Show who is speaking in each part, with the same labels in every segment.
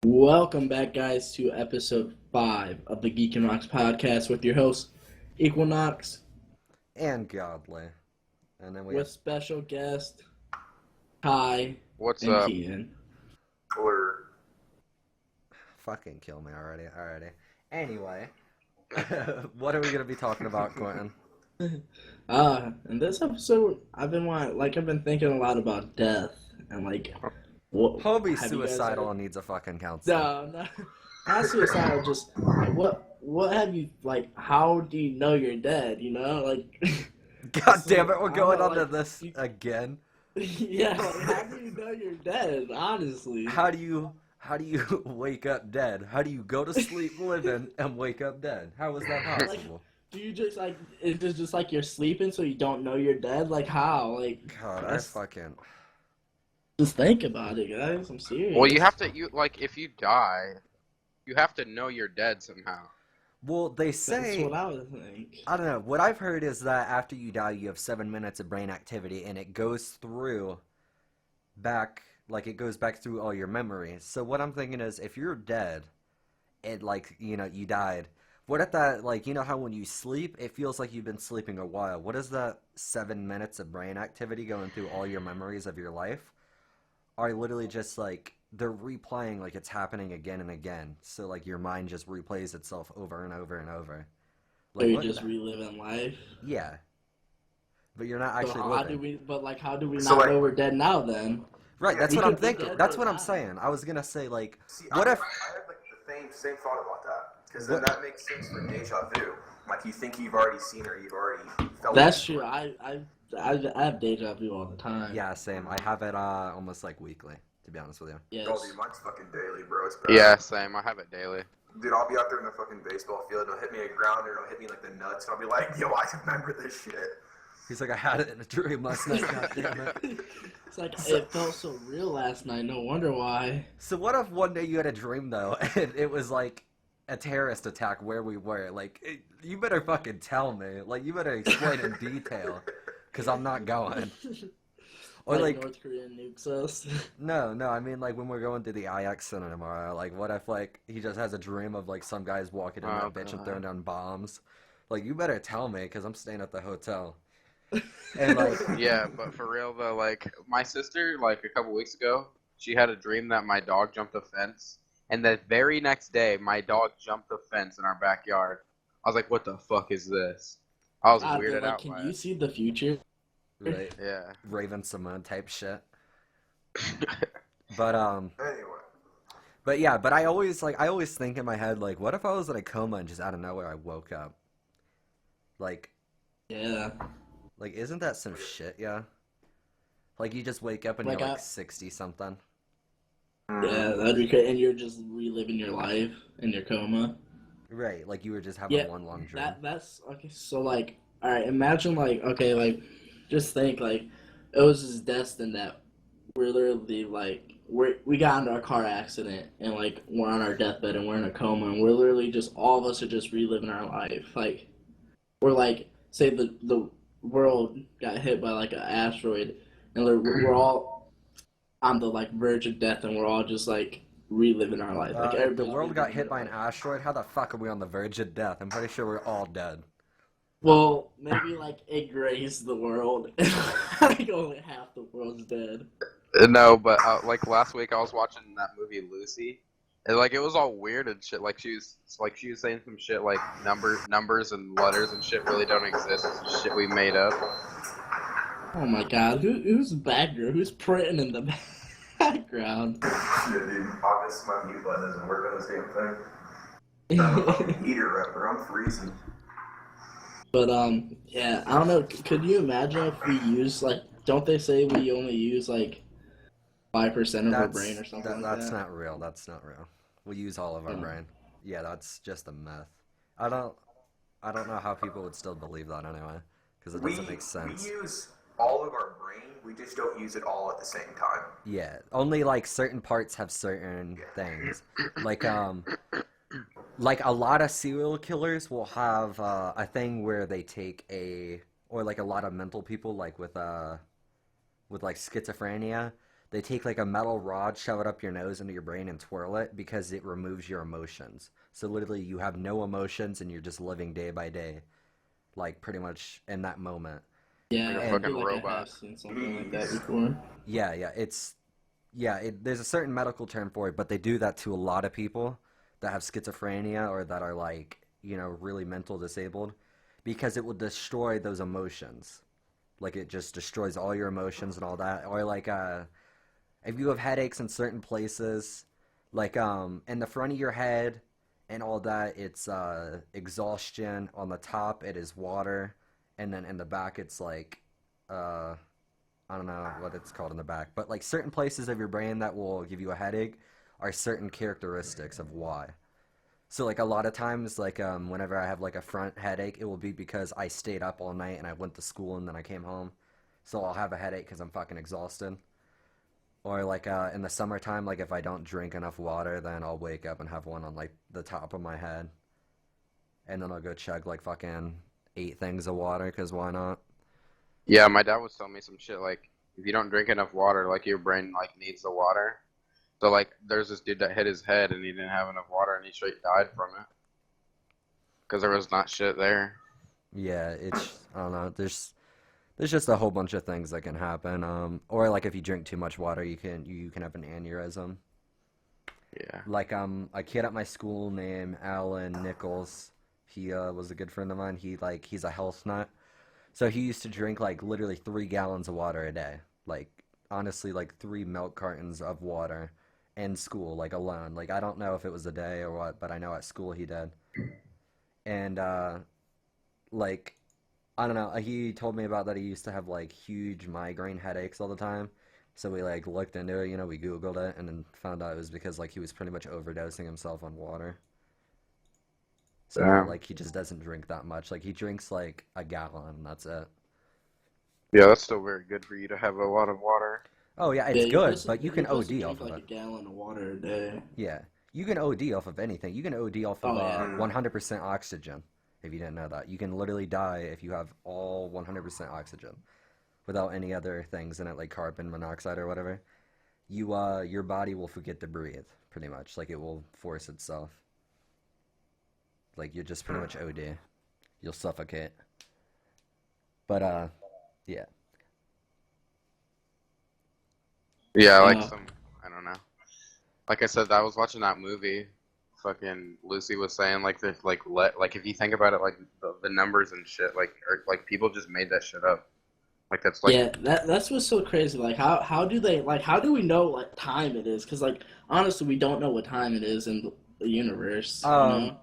Speaker 1: Welcome back, guys, to Ep.5 of the Geek and Rocks podcast with your host, Equinox,
Speaker 2: And godly. And then we
Speaker 1: with
Speaker 2: have
Speaker 1: special guest, Kai,
Speaker 3: What's
Speaker 1: and
Speaker 3: up?
Speaker 1: Keaton.
Speaker 3: Or
Speaker 2: fucking kill me already. Anyway, what are we gonna be talking about, Quentin?
Speaker 1: In this episode, I've been thinking a lot about death and what
Speaker 2: Hobie's
Speaker 1: have you guys
Speaker 2: suicidal
Speaker 1: ever...
Speaker 2: and needs a fucking counselor.
Speaker 1: No, not suicidal. Just what have you How do you know you're dead?
Speaker 2: God damn it, we're
Speaker 1: I don't
Speaker 2: going
Speaker 1: know,
Speaker 2: on to this again.
Speaker 1: Yeah, how do you know you're dead? Honestly,
Speaker 2: How do you wake up dead? How do you go to sleep living and wake up dead? How is that possible?
Speaker 1: do you just is it just you're sleeping so you don't know you're dead? How?
Speaker 2: God,
Speaker 1: Just think about it, guys. I'm serious.
Speaker 3: well, if you die, you have to know you're dead somehow.
Speaker 2: Well, they
Speaker 1: That's
Speaker 2: say,
Speaker 1: what I would think.
Speaker 2: I don't know, what I've heard is that after you die, you have 7 minutes of brain activity, and it goes back through all your memories. So what I'm thinking is, if you're dead, and, you died, what if that, how when you sleep, it feels like you've been sleeping a while. What is that 7 minutes of brain activity going through all your memories of your life? Are literally just, they're replaying like it's happening again and again. So, your mind just replays itself over and over and over.
Speaker 1: So you're
Speaker 2: What
Speaker 1: just reliving life.
Speaker 2: Yeah. But you're not
Speaker 1: So
Speaker 2: actually
Speaker 1: how
Speaker 2: living.
Speaker 1: do we? How do we not know we're dead now? Then
Speaker 2: Right, that's
Speaker 1: we
Speaker 2: what I'm
Speaker 1: could be
Speaker 2: thinking.
Speaker 1: dead
Speaker 2: That's
Speaker 1: right
Speaker 2: what I'm
Speaker 1: now.
Speaker 2: saying. I was gonna say,
Speaker 4: See,
Speaker 2: what if...
Speaker 4: I had the same thought about that, because then
Speaker 2: What-
Speaker 4: that makes sense for deja vu. Like you think you've already seen her, you've already felt.
Speaker 1: That's
Speaker 4: it.
Speaker 1: true. I have deja vu all the time.
Speaker 2: Yeah, same. I have it almost weekly, to be honest with you.
Speaker 1: Yes.
Speaker 4: Oh, dude, mine's fucking daily, bro. It's bad.
Speaker 3: Yeah, same. I have it daily.
Speaker 4: Dude, I'll be out there in the fucking baseball field. It'll hit me a grounder. It'll hit me the nuts. And I'll be like, yo, I remember this shit.
Speaker 2: He's like, I had it in a dream last night. God damn it.
Speaker 1: It's it felt so real last night. No wonder why.
Speaker 2: So what if one day you had a dream though, and it was a terrorist attack where we were? You better fucking tell me. You better explain in detail, because I'm not going. Or
Speaker 1: North Korean nukes us.
Speaker 2: No, I mean when we're going to the IX Center tomorrow, what if he just has a dream of some guys walking in that bitch and throwing down bombs? You better tell me, because I'm staying at the hotel. And
Speaker 3: Yeah, but for real though, my sister, a couple weeks ago, she had a dream that my dog jumped a fence, and the very next day, my dog jumped a fence in our backyard. I was like, what the fuck is this? I was weirded out
Speaker 1: Can
Speaker 3: by
Speaker 1: you
Speaker 3: it.
Speaker 1: see the future?
Speaker 2: right,
Speaker 3: Yeah.
Speaker 2: Raven Simone type shit. But
Speaker 4: Anyway.
Speaker 2: but I always think in my head, what if I was in a coma and just out of nowhere I woke up?
Speaker 1: Yeah.
Speaker 2: Isn't that some shit, yeah? You just wake up and you're 60 something.
Speaker 1: Yeah, that'd be great. And you're just reliving your life in your coma.
Speaker 2: Right, you were just having one long dream.
Speaker 1: That's okay. So all right, imagine just think it was just destined that we're literally we got into a car accident and we're on our deathbed and we're in a coma and we're literally just all of us are just reliving our life. We're say the world got hit by an asteroid and we're all on the verge of death and we're all just reliving our life.
Speaker 2: If the world got hit by an asteroid, how the fuck are we on the verge of death? I'm pretty sure we're all dead.
Speaker 1: Well, maybe it grazed the world. Only half the world's dead.
Speaker 3: No, but last week I was watching that movie Lucy, and it was all weird and shit. She was saying some shit numbers and letters and shit really don't exist. It's shit we made up.
Speaker 1: Oh my god, who's background? Who's printing in the background?
Speaker 4: Yeah, dude. Obviously, my mute button doesn't work on the same thing. I'm a fucking heater rapper. I'm freezing.
Speaker 1: But yeah, I don't know. Could you imagine if we use don't they say we only use 5% of our brain or something
Speaker 2: That's not real. That's not real. We use all of our brain. Yeah, that's just a myth. I don't know how people would still believe that anyway, because it doesn't make sense.
Speaker 4: We use all of our brain. We just don't use it all at the same time.
Speaker 2: Yeah, only certain parts have certain things. A lot of serial killers will have a thing where they take or a lot of mental people with schizophrenia, They take like a metal rod, shove it up your nose into your brain, and twirl it because it removes your emotions. So literally, you have no emotions, and you're just living day by day, like pretty much in that moment.
Speaker 3: Like a
Speaker 1: Yeah, I
Speaker 2: And
Speaker 3: fucking
Speaker 1: feel like I
Speaker 3: robot.
Speaker 1: have seen something like that before.
Speaker 2: there's a certain medical term for it, but they do that to a lot of people that have schizophrenia or that are like, really mental disabled because it will destroy those emotions. Like it just destroys all your emotions and all that. Or like if you have headaches in certain places, like in the front of your head and all that, it's exhaustion. On the top it is water, and then in the back it's like uh I don't know what it's called in the back, but like certain places of your brain that will give you a headache are certain characteristics of why. So like a lot of times, like whenever I have like a front headache, it will be because I stayed up all night and I went to school and then I came home. So I'll have a headache because I'm fucking exhausted. Or like in the summertime, like if I don't drink enough water, then I'll wake up and have one on like the top of my head, and then I'll go chug like fucking 8 things of water because why not?
Speaker 3: Yeah, my dad was telling me some shit like if you don't drink enough water, like your brain like needs the water. So like there's this dude that hit his head and he didn't have enough water and he straight died from it because there was not shit there.
Speaker 2: Yeah, I don't know. There's just a whole bunch of things that can happen. Or like if you drink too much water, you can have an aneurysm.
Speaker 3: Yeah.
Speaker 2: Like a kid at my school named Alan Nichols. He was a good friend of mine. He's a health nut. So he used to drink like literally 3 gallons of water a day. Like honestly, like 3 milk cartons of water in school, like alone. Like I don't know if it was a day or what, but I know at school he did. And like I don't know. He told me about that. He used to have like huge migraine headaches all the time. So we like looked into it, we Googled it and then found out it was because like he was pretty much overdosing himself on water. So now
Speaker 3: Damn.
Speaker 2: like he just doesn't drink that much. Like he drinks like a gallon and that's it.
Speaker 3: Yeah, that's still very good for you to have a lot of water.
Speaker 2: Oh yeah,
Speaker 1: Yeah,
Speaker 2: it's good, but you
Speaker 1: you're
Speaker 2: can
Speaker 1: supposed to
Speaker 2: OD
Speaker 1: drink
Speaker 2: off of
Speaker 1: like a
Speaker 2: it.
Speaker 1: gallon of water a day.
Speaker 2: Yeah. You can OD off of anything. You can OD off of
Speaker 1: Oh yeah.
Speaker 2: 100% oxygen. If you didn't know that, you can literally die if you have all 100% oxygen without any other things in it, like carbon monoxide or whatever. Your body will forget to breathe, pretty much. Like it will force itself. Like you just pretty much OD. You'll suffocate. But yeah.
Speaker 3: Yeah, like
Speaker 1: Uh,
Speaker 3: some, I don't know. Like I said, I was watching that movie. Fucking Lucy was saying like the like if you think about it, like the numbers and shit, like or, like people just made that shit up. Like that's like
Speaker 1: yeah, that's what's so crazy. Like how do we know what time it is? Because like honestly, we don't know what time it is in the universe. You
Speaker 2: Um,
Speaker 1: know?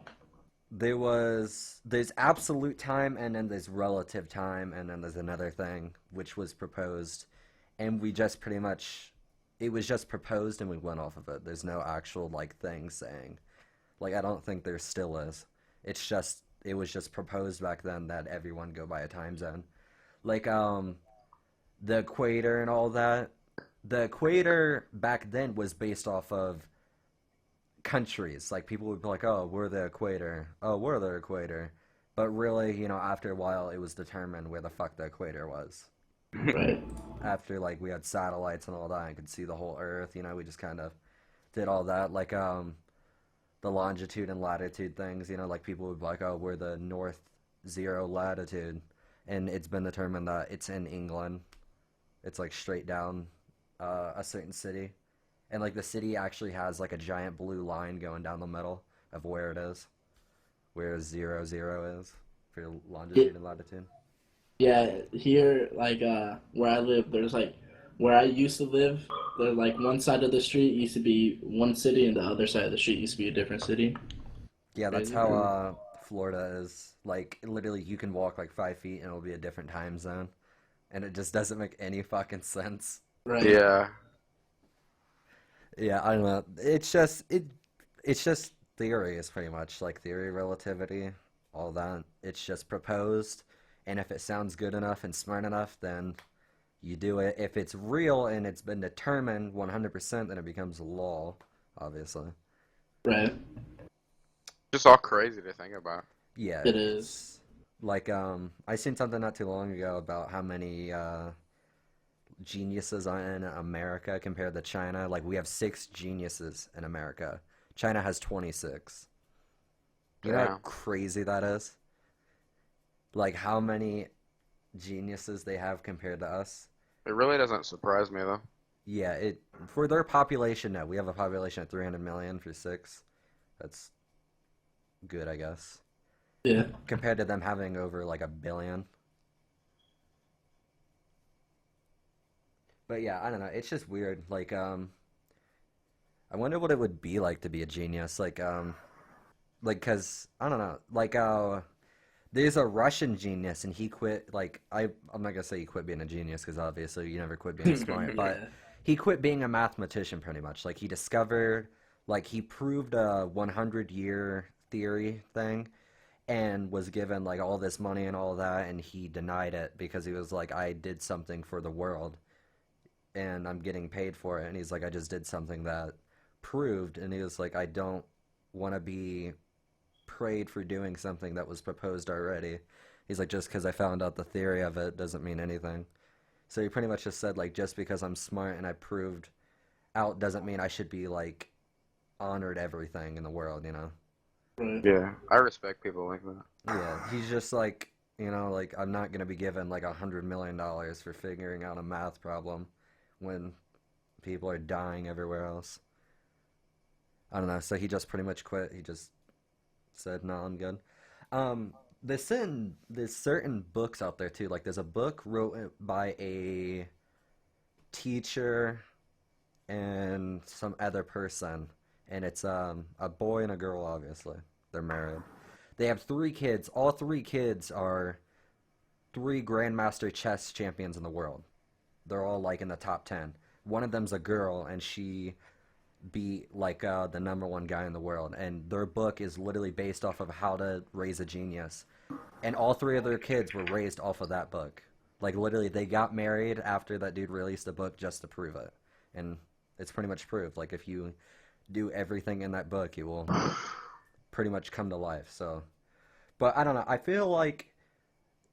Speaker 2: there's absolute time and then there's relative time and then there's another thing which was proposed, and we just pretty much it was just proposed and we went off of it. There's no actual like thing saying. Like I don't think there still is. It was just proposed back then that everyone go by a time zone. Like the equator and all that. The equator back then was based off of countries. Like people would be like, "Oh, we're the equator. Oh, we're the equator." But really, after a while, it was determined where the fuck the equator was.
Speaker 1: Right.
Speaker 2: After like we had satellites and all that, and could see the whole Earth. We just kind of did all that. Like the longitude and latitude things. Like people would be like, "Oh, we're the north 0 latitude," and it's been determined that it's in England. It's like straight down a certain city. And like the city actually has like a giant blue line going down the middle of where it is, where 00 is for your
Speaker 1: Yeah,
Speaker 2: longitude and latitude.
Speaker 1: yeah, here like where I live, there's like where I used to live. There like one side of the street used to be one city, and the other side of the street used to be a different city.
Speaker 2: Yeah, that's
Speaker 1: Crazy.
Speaker 2: how Florida is. Like literally, you can walk like 5 feet and it'll be a different time zone, and it just doesn't make any fucking sense.
Speaker 1: Right.
Speaker 3: yeah.
Speaker 2: Yeah, I don't know. It's just theory is pretty much like theory, relativity, all that. It's just proposed, and if it sounds good enough and smart enough, then you do it. If it's real and it's been determined 100%, then it becomes law, obviously.
Speaker 1: Right.
Speaker 3: Just all crazy to think about.
Speaker 2: Yeah,
Speaker 1: It is.
Speaker 2: it's like I seen something not too long ago about how many geniuses in America compared to China. Like, we have 6 geniuses in America. China has 26. You know how
Speaker 3: Damn.
Speaker 2: crazy that is? Like, how many geniuses they have compared to us?
Speaker 3: It really doesn't surprise me though.
Speaker 2: Yeah, it for their population, no. We have a population of 300 million for 6. That's good, I guess.
Speaker 1: Yeah.
Speaker 2: Compared to them having over like a billion. But yeah, I don't know. It's just weird. Like, I wonder what it would be like to be a genius. Like, cause I don't know. Like, there's a Russian genius, and he quit. Like, I'm not gonna say he quit being a genius, because obviously you never quit being smart. But
Speaker 1: Yeah.
Speaker 2: he quit being a mathematician, pretty much. Like, he discovered, like, he proved a 100-year theory thing, and was given like all this money and all that, and he denied it because he was like, I did something for the world, and I'm getting paid for it. And he's like, I just did something that proved, and he was like, I don't want to be prayed for doing something that was proposed already. He's like, just because I found out the theory of it doesn't mean anything. So he pretty much just said, like, just because I'm smart and I proved out doesn't mean I should be like honored everything in the world, you know?
Speaker 1: Right.
Speaker 3: Yeah, I respect people like that.
Speaker 2: Yeah, he's just like, you know, like, I'm not gonna be given like $100 million for figuring out a math problem when people are dying everywhere else. I don't know. So he just pretty much quit. He just said, "No, I'm good." There's certain books out there too. Like, there's a book wrote by a teacher and some other person, and it's a boy and a girl. Obviously, they're married. They have 3 kids. All 3 kids are 3 grandmaster chess champions in the world. They're all like in the top 10. One of them's a girl, and she beat like the #1 guy in the world. And their book is literally based off of how to raise a genius. And all 3 of their kids were raised off of that book. Like, literally, they got married after that dude released a book just to prove it. And it's pretty much proved. Like, if you do everything in that book, it will pretty much come to life. So, but I don't know. I feel like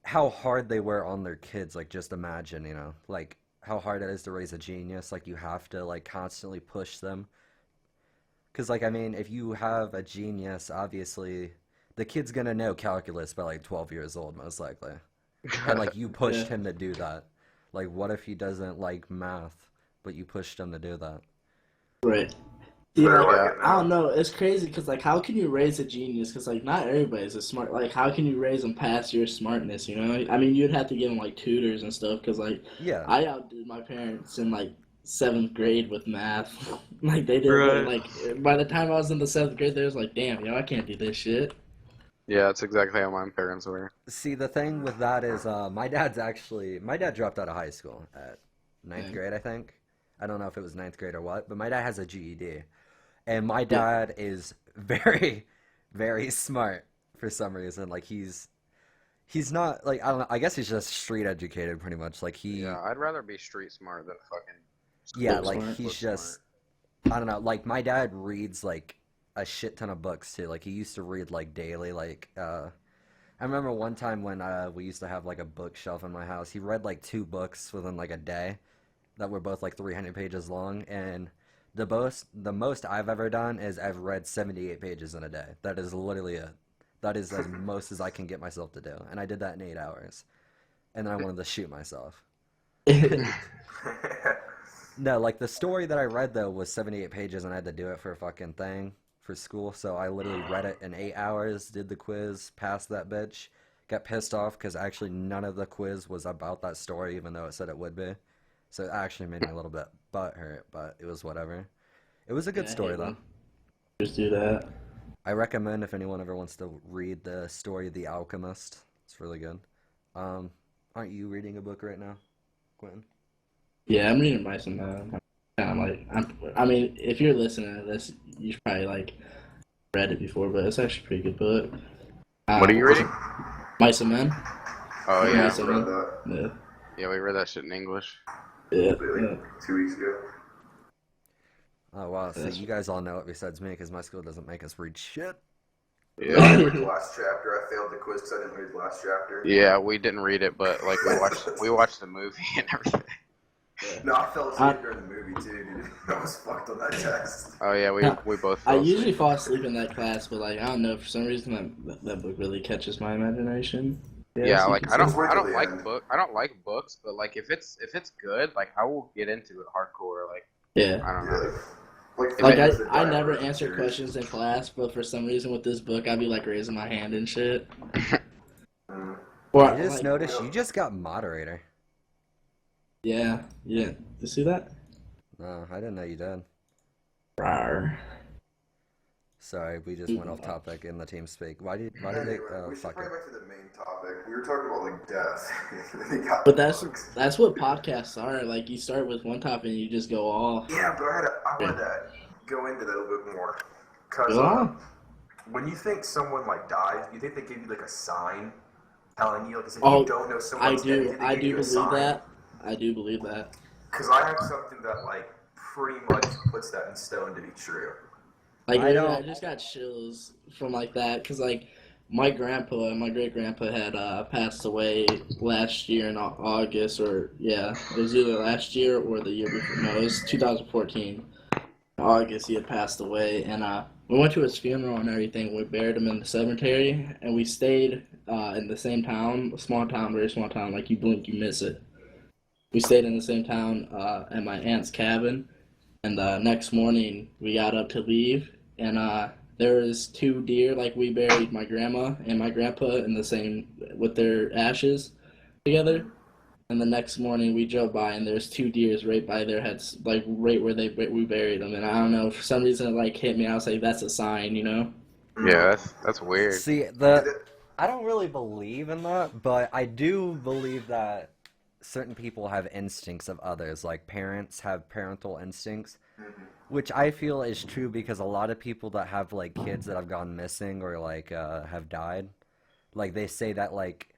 Speaker 2: how hard they were on their kids. Like, just imagine, you know, like how hard it is to raise a genius. Like, you have to like constantly push them. Because, like, I mean, if you have a genius, obviously the kid's gonna know calculus by like 12 years old, most likely. And like, you pushed
Speaker 1: Yeah.
Speaker 2: him to do that. Like, what if he doesn't like math, but you pushed him to do that?
Speaker 1: Right.
Speaker 4: But
Speaker 1: Yeah,
Speaker 4: I
Speaker 1: like,
Speaker 4: like it
Speaker 1: I don't
Speaker 4: now.
Speaker 1: know. It's crazy because, like, how can you raise a genius? Because, like, not everybody's a smart. Like, how can you raise them past your smartness? You know, I mean, you'd have to give them like tutors and stuff. Because, like,
Speaker 2: Yeah.
Speaker 1: I outdid my parents in like 7th grade with math. Like, they did.
Speaker 3: Right.
Speaker 1: Like, by the time I was in the 7th grade, they was like, "Damn, yo, I can't do this shit."
Speaker 3: Yeah, that's exactly how my parents were.
Speaker 2: See, the thing with that is, my dad dropped out of high school at ninth
Speaker 1: Yeah.
Speaker 2: grade, I think. I don't know if it was ninth grade or what, but my dad has a GED. And my
Speaker 1: Yeah.
Speaker 2: dad is very, very smart for some reason. Like, he's not, like, I don't know, I guess he's just street educated pretty much. Like,
Speaker 3: Yeah, I'd rather be street smart than fucking
Speaker 2: yeah,
Speaker 1: Book
Speaker 2: like,
Speaker 1: smart.
Speaker 2: he's
Speaker 3: book
Speaker 2: just,
Speaker 3: smart.
Speaker 2: I don't know, like, my dad reads, like, a shit ton of books too. Like, he used to read, like, daily. Like, I remember one time when we used to have, like, a bookshelf in my house. He read, like, 2 books within, like, a day that were both, like, 300 pages long. And the most I've ever done is I've read 78 pages in a day. That is literally it. That is as most as I can get myself to do. And I did that in 8 hours. And then I wanted to shoot myself. No, like, the story that I read, though, was 78 pages, and I had to do it for a fucking thing for school. So I literally read it in 8 hours, did the quiz, passed that bitch, got pissed off because actually none of the quiz was about that story, even though it said it would be. So it actually made me a little bit butthurt, but it was whatever. It was a good
Speaker 1: Yeah, I
Speaker 2: story,
Speaker 1: hate
Speaker 2: though.
Speaker 1: when just do that.
Speaker 2: I recommend if anyone ever wants to read the story The Alchemist. It's really good. Um, aren't you reading a book right now, Quentin?
Speaker 1: Yeah, I'm reading by some. Kind of like, I mean, if you're listening to this, you've probably like read it before, but it's actually a pretty good book.
Speaker 3: What are you reading?
Speaker 1: Mice and Men.
Speaker 3: Oh
Speaker 1: Yeah,
Speaker 3: yeah,
Speaker 1: Mice and
Speaker 4: read
Speaker 1: Men.
Speaker 4: that
Speaker 1: Yeah,
Speaker 3: yeah, we read that shit in English.
Speaker 1: yeah,
Speaker 4: like 2 weeks ago.
Speaker 2: Oh, wow. So
Speaker 1: Yes.
Speaker 2: you guys all know it besides me because my school doesn't make us read shit.
Speaker 4: I
Speaker 3: Yeah,
Speaker 4: didn't read the last chapter. I failed the quiz because I didn't read the last chapter.
Speaker 3: yeah, we didn't read it, but like we watched the movie and everything.
Speaker 4: No, I fell asleep during the movie too, dude. I was fucked on that test.
Speaker 3: Oh yeah, we both
Speaker 1: I
Speaker 3: fell
Speaker 1: usually
Speaker 3: asleep.
Speaker 1: fall asleep in that class, but like I don't know, for some reason that book really catches my imagination.
Speaker 3: Yeah,
Speaker 1: Yes, you
Speaker 3: like
Speaker 1: could
Speaker 3: I
Speaker 1: say.
Speaker 3: don't
Speaker 4: Let's wait
Speaker 3: I
Speaker 4: till
Speaker 3: don't
Speaker 4: the
Speaker 3: like
Speaker 4: end.
Speaker 3: I don't like books, but like if it's good, like I will get into it hardcore. Like
Speaker 1: Yeah.
Speaker 3: I don't
Speaker 4: Yeah,
Speaker 3: know.
Speaker 4: like
Speaker 3: If
Speaker 1: Like
Speaker 3: it,
Speaker 4: Finding the
Speaker 1: I
Speaker 4: Diary
Speaker 1: never
Speaker 4: of a
Speaker 1: answer
Speaker 4: Series.
Speaker 1: questions in class, but for some reason with this book, I'd be like raising my hand and shit.
Speaker 4: Mm.
Speaker 1: Or
Speaker 2: I just
Speaker 1: like,
Speaker 2: noticed you just got moderator.
Speaker 1: yeah. You see that?
Speaker 2: No, I didn't know you did.
Speaker 1: Rawr.
Speaker 2: Sorry, we just went off topic in the team speak. Why did they?
Speaker 4: Anyway, we should
Speaker 2: Fuck
Speaker 4: probably
Speaker 2: it.
Speaker 4: back to the main topic. We were talking about like death. They got
Speaker 1: But
Speaker 4: the
Speaker 1: that's
Speaker 4: bugs.
Speaker 1: that's what podcasts are. Like you start with one topic and you just go off.
Speaker 4: Yeah, but I wanted to go into that a little bit more. Cause
Speaker 1: Go on.
Speaker 4: when you think someone like dies, you think they give you like a sign telling you like as if
Speaker 1: Oh,
Speaker 4: you don't know
Speaker 1: I
Speaker 4: someone's dead, you
Speaker 1: do.
Speaker 4: think they
Speaker 1: I
Speaker 4: give
Speaker 1: do
Speaker 4: you a
Speaker 1: believe
Speaker 4: sign?
Speaker 1: that. I do believe that.
Speaker 4: Because I have something that like pretty much puts that in stone to be true.
Speaker 1: Like
Speaker 2: I
Speaker 1: literally, I
Speaker 2: don't.
Speaker 1: just got chills from like that because like my grandpa and my great grandpa had passed away last year in August, or yeah, it was either last year or the year before. No, it was 2014. In August, he had passed away, and we went to his funeral and everything. We buried him in the cemetery, and we stayed in the same town, a small town, very small town. Like you blink, you miss it. We stayed in the same town at my aunt's cabin. And next morning, we got up to leave, and there was two deer. Like we buried my grandma and my grandpa in the same with their ashes together. And the next morning, we drove by, and there's two deers right by their heads, like right where we buried them. And I don't know, for some reason, it like hit me. I was like, that's a sign, you know?
Speaker 3: yeah, that's weird.
Speaker 2: See, I don't really believe in that, but I do believe that certain people have instincts of others, like parents have parental instincts, which I feel is true because a lot of people that have like kids that have gone missing or like have died, like they say that like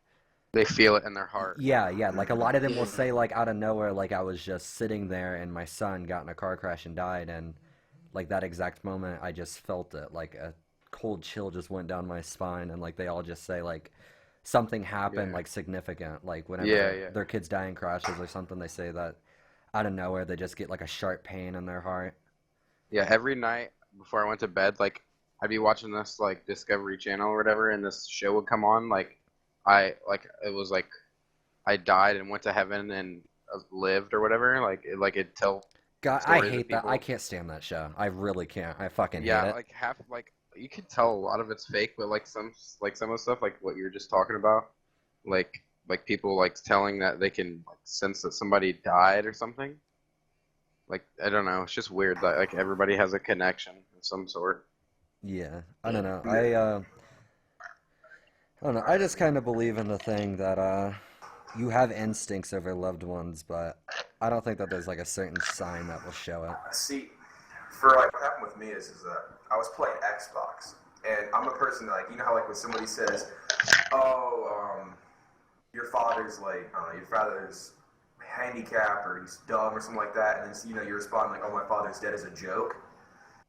Speaker 3: They feel it in their heart.
Speaker 2: yeah, like a lot of them will
Speaker 1: Yeah.
Speaker 2: say like out of nowhere like I was just sitting there and my son got in a car crash and died and like that exact moment I just felt it like a cold chill just went down my spine and like they all just say like something happened
Speaker 3: Yeah.
Speaker 2: like significant like whenever
Speaker 3: Yeah.
Speaker 2: their kids die in crashes or something they say that out of nowhere they just get like a sharp pain in their heart.
Speaker 3: Yeah, every night before I went to bed, like I'd be watching this like Discovery Channel or whatever, and this show would come on. It was like I died and went to heaven and lived or whatever. It'd tell
Speaker 2: God, I
Speaker 3: stories of
Speaker 2: hate that. I
Speaker 3: people.
Speaker 2: can't stand that show. I really can't. I fucking hate
Speaker 3: Yeah,
Speaker 2: it.
Speaker 3: like half like you could tell a lot of it's fake, but some of the stuff like what you were just talking about, like people like telling that they can like, sense that somebody died or something. Like I don't know, it's just weird that like everybody has a connection of some sort.
Speaker 2: Yeah, I don't know. I don't know. I just kind of believe in the thing that you have instincts over loved ones, but I don't think that there's like a certain sign that will show it.
Speaker 4: See, for like what happened with me is that I was playing Xbox, and I'm a person that, like, you know how like when somebody says, "Oh, your father's like, your father's handicapped or he's dumb or something like that," and then you know you respond like, "Oh, my father's dead" as a joke.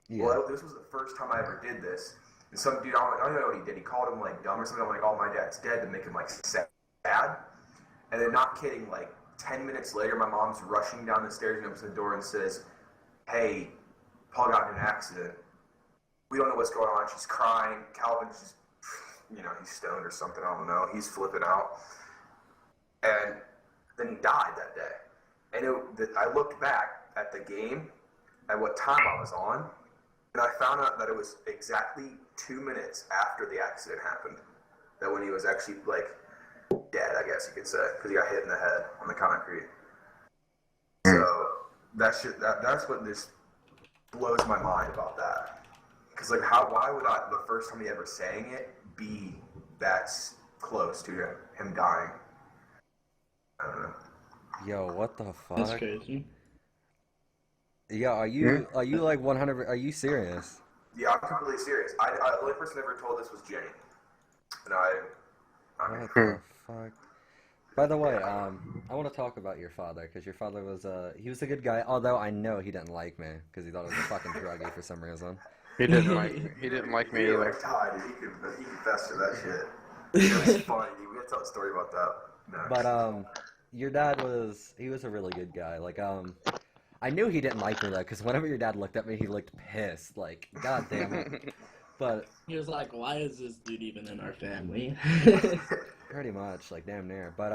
Speaker 2: Yeah.
Speaker 4: Well, this was the first time I ever did this, and some dude, I don't know what he did. He called him like dumb or something. I'm like, "Oh, my dad's dead," to make him like sad. And then, not kidding, like 10 minutes later, my mom's rushing down the stairs and opens the door and says, "Hey, Paul got in an accident. We don't know what's going on." She's crying. Calvin's just, you know, he's stoned or something. I don't know. He's flipping out. And then he died that day. And I looked back at the game, at what time I was on, and I found out that it was exactly 2 minutes after the accident happened. That when he was actually, like, dead, I guess you could say, because he got hit in the head on the concrete. So that's what just blows my mind about that. Because like, why would the first time he ever saying it be that close to him dying? I don't know.
Speaker 2: Yo, what the
Speaker 1: That's
Speaker 2: fuck?
Speaker 1: crazy.
Speaker 2: Yeah, are you like 100? Are you serious?
Speaker 4: Yeah, I'm completely serious. The only person ever told this was Jenny, and I
Speaker 2: What
Speaker 4: mean,
Speaker 2: the fuck? By the way, I want to talk about your father because your father was he was a good guy. Although I know he didn't like me because he thought I was a fucking druggie for some reason.
Speaker 3: He didn't like me
Speaker 4: he
Speaker 3: either.
Speaker 4: like Todd, he confessed to that shit. It was funny. We gotta tell a story about that next.
Speaker 2: But your dad he was a really good guy. Like, I knew he didn't like me though, because whenever your dad looked at me, he looked pissed. Like, god damn it. But
Speaker 1: He was like, "Why is this dude even in our family?"
Speaker 2: pretty much, like, damn near. But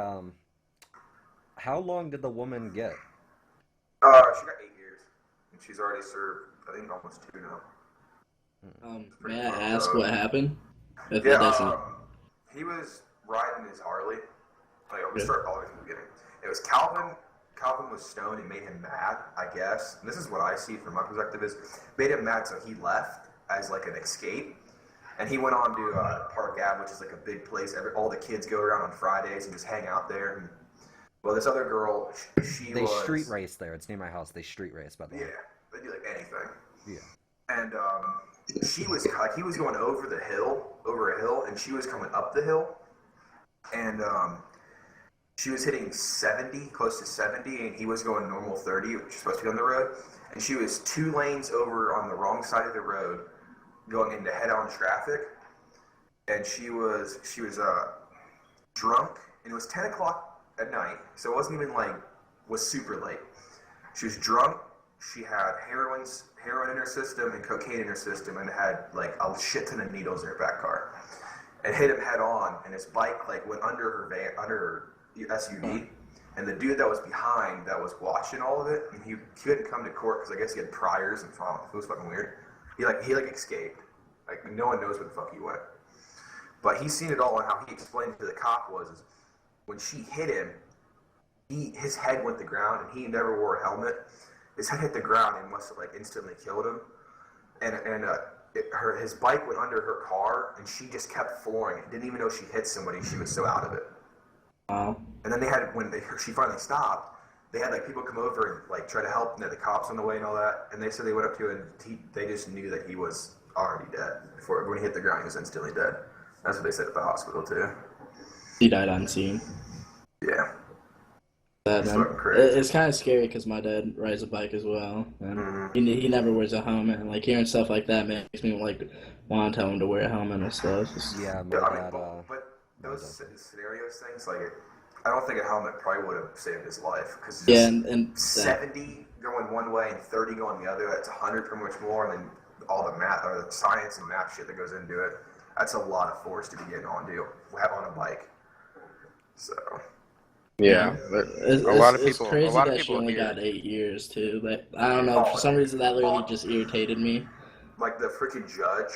Speaker 2: how long did the woman get?
Speaker 4: She got 8 years, and she's already served, I think, almost 2 now.
Speaker 1: May I ask what happened? If
Speaker 4: Yeah,
Speaker 1: it doesn't.
Speaker 4: he was riding his Harley. Like, we
Speaker 1: Yeah.
Speaker 4: start always in the beginning. It was Calvin. Calvin was stoned and made him mad, I guess. And this is what I see from my perspective is made him mad, so he left as like an escape. And he went on to Park Ave, which is like a big place. All the kids go around on Fridays and just hang out there. And, well, this other girl, she
Speaker 2: They
Speaker 4: was...
Speaker 2: street race there. It's near my house. They street race, by the way.
Speaker 4: Yeah, they do like anything.
Speaker 2: Yeah.
Speaker 4: And she was like, he was going over a hill, and she was coming up the hill. And she was hitting 70, close to 70, and he was going normal 30, which is supposed to be on the road. And she was 2 lanes over on the wrong side of the road, going into head-on traffic. And she was drunk, and it was 10 o'clock at night, so it wasn't even like was super late. She was drunk. She had heroin in her system and cocaine in her system, and had like a shit ton of needles in her back car. And hit him head on, and his bike like went under her SUV, and the dude that was behind that was watching all of it, and he couldn't come to court because I guess he had priors and trauma. It was fucking weird. He escaped. Like no one knows where the fuck he went. But he's seen it all, and how he explained to the cop is when she hit him, his head went to the ground, and he never wore a helmet. His head hit the ground and must have like instantly killed him. And his bike went under her car, and she just kept flooring it. Didn't even know she hit somebody. She was so out of it.
Speaker 1: Wow.
Speaker 4: And then she finally stopped, they had like people come over and like try to help, and they had the cops on the way and all that. And they said they went up to him, and they just knew that he was already dead. When he hit the ground, he was instantly dead. That's what they said at the hospital too.
Speaker 1: He died on scene.
Speaker 4: Yeah.
Speaker 1: That,
Speaker 4: It's
Speaker 1: man.
Speaker 4: fucking crazy.
Speaker 1: It's kind of scary because my dad rides a bike as well, and he never wears a helmet. And like hearing stuff like that makes me like want to tell him to wear a helmet and stuff.
Speaker 2: Yeah, my
Speaker 4: Yeah, I mean,
Speaker 2: dad.
Speaker 4: but those scenarios things, like, I don't think a helmet probably would have saved his life, because
Speaker 1: Yeah, and
Speaker 4: 70 going one way and 30 going the other, that's 100 pretty much more, and then all the math, or the science and math shit that goes into it, that's a lot of force to be getting on a bike. So...
Speaker 3: Yeah, but
Speaker 1: it's,
Speaker 3: a lot of
Speaker 1: it's
Speaker 3: people.
Speaker 1: crazy
Speaker 3: A lot of
Speaker 1: that she
Speaker 3: people
Speaker 1: only
Speaker 3: here.
Speaker 1: got 8 years too. But I don't know, for some reason that literally just irritated me.
Speaker 4: Like the freaking judge,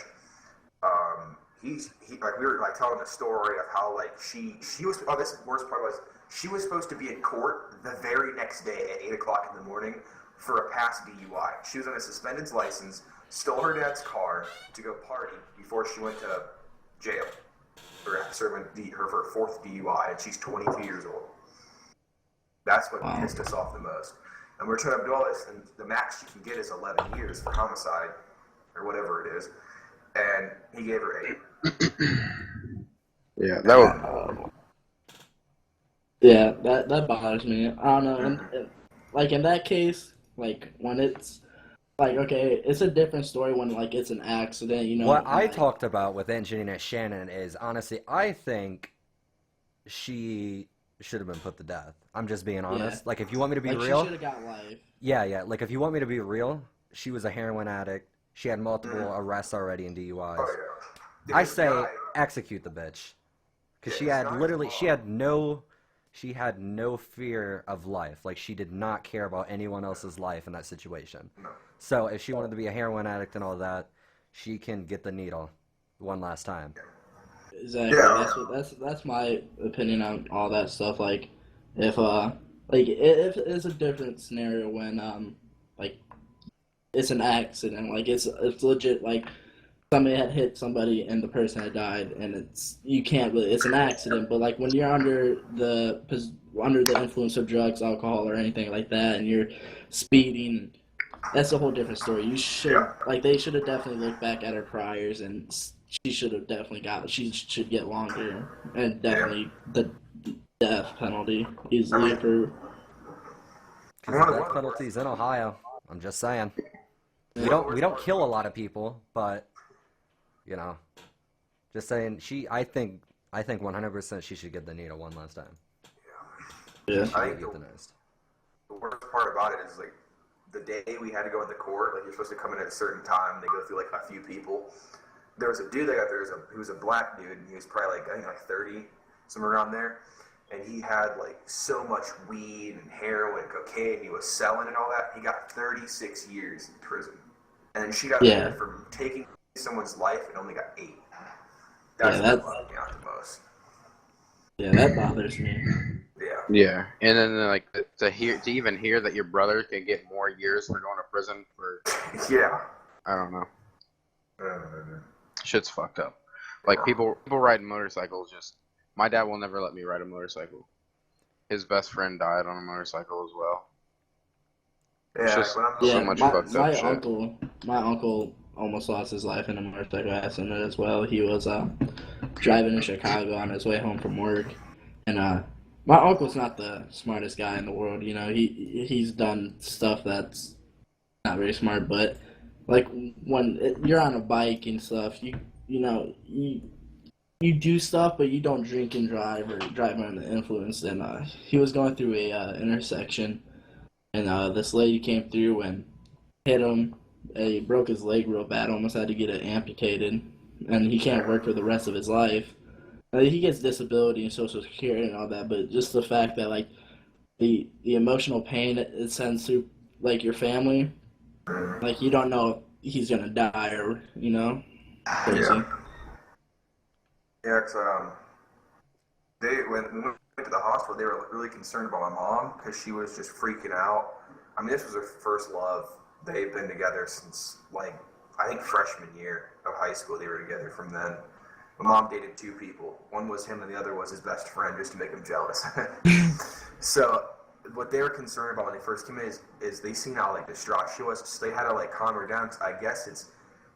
Speaker 4: he like, we were like telling the story of how like she was, oh, this worst part was she was supposed to be in court the very next day at 8 o'clock in the morning for a past DUI. She was on a suspended license, stole her dad's car to go party before she went to jail for serving her 4th DUI, and she's 22 years old. That's what pissed us off the most. And we're trying to do all this, and the max she can get is 11 years for homicide, or whatever it is. And he gave her 8.
Speaker 3: Yeah, that was.
Speaker 1: Yeah, that bothers me. I don't know, and like in that case, like when it's like okay, it's a different story when like it's an accident, you know.
Speaker 2: What
Speaker 1: and,
Speaker 2: I
Speaker 1: like,
Speaker 2: talked about with Engineer Shannon is, honestly, I think she should have been put to death. I'm just being honest.
Speaker 1: Yeah.
Speaker 2: Like, if you want me to be
Speaker 1: like
Speaker 2: real,
Speaker 1: she should have got life.
Speaker 2: yeah. Like, if you want me to be real, she was a heroin addict. She had multiple arrests already in DUIs.
Speaker 4: Oh, yeah.
Speaker 2: I say execute the bitch, because she had literally she had no fear of life. Like, she did not care about anyone else's life in that situation.
Speaker 4: No.
Speaker 2: So if she wanted to be a heroin addict and all that, she can get the needle one last time.
Speaker 1: Exactly.
Speaker 4: Yeah.
Speaker 1: That's my opinion on all that stuff. Like, if if it's a different scenario when like it's an accident, like it's legit, like somebody had hit somebody and the person had died, and it's an accident. But like when you're under the influence of drugs, alcohol, or anything like that, and you're speeding, that's a whole different story. You should they should have definitely looked back at her priors, and she should should get longer, and definitely the death penalty easily for.
Speaker 2: Because the death penalty's in Ohio. I'm just saying. We don't kill a lot of people, but you know, just saying. I think 100% she should get the needle one last time.
Speaker 1: Yeah.
Speaker 2: Should
Speaker 4: I
Speaker 2: get
Speaker 4: think
Speaker 2: euthanized.
Speaker 4: the worst part about it is like the day we had to go into court. Like you're supposed to come in at a certain time. They go through like a few people. There was a dude that got there. He was a black dude. And he was probably like I think like 30, somewhere around there. And he had like so much weed and heroin and cocaine he was selling and all that. He got 36 years in prison. And then she got
Speaker 1: Yeah.
Speaker 4: there for taking someone's life and only got 8.
Speaker 1: Yeah,
Speaker 4: That's what bugged me out the most.
Speaker 1: Yeah, that bothers me.
Speaker 4: Yeah.
Speaker 3: Yeah, and then like to even hear that your brother can get more years for going to prison for
Speaker 4: Yeah.
Speaker 3: I don't know,
Speaker 4: Uh,
Speaker 3: shit's fucked up. Like people riding motorcycles. Just my dad will never let me ride a motorcycle. His best friend died on a motorcycle as well. It's
Speaker 4: yeah.
Speaker 3: just
Speaker 4: When I'm
Speaker 3: so much fucked up shit.
Speaker 1: My uncle almost lost his life in a motorcycle accident as well. He was driving in Chicago on his way home from work, and my uncle's not the smartest guy in the world. You know, he's done stuff that's not very smart, but like when you're on a bike and stuff, you know you do stuff, but you don't drink and drive or drive under the influence. And he was going through a intersection, and this lady came through and hit him. He broke his leg real bad, almost had to get it amputated, and he can't work for the rest of his life. He gets disability and social security and all that, but just the fact that like the emotional pain it sends through like your family, like you don't know if he's gonna die or crazy.
Speaker 4: Yeah. Yeah, it's, when we went to the hospital, they were really concerned about my mom because she was just freaking out. I mean, this was her first love. They've been together since, like, I think freshman year of high school. They were together from then. My mom dated 2 people. One was him and the other was his best friend just to make him jealous. So what they were concerned about when they first came in is they seen how, like, distraught she was. So they had to, like, calm her down. I guess it's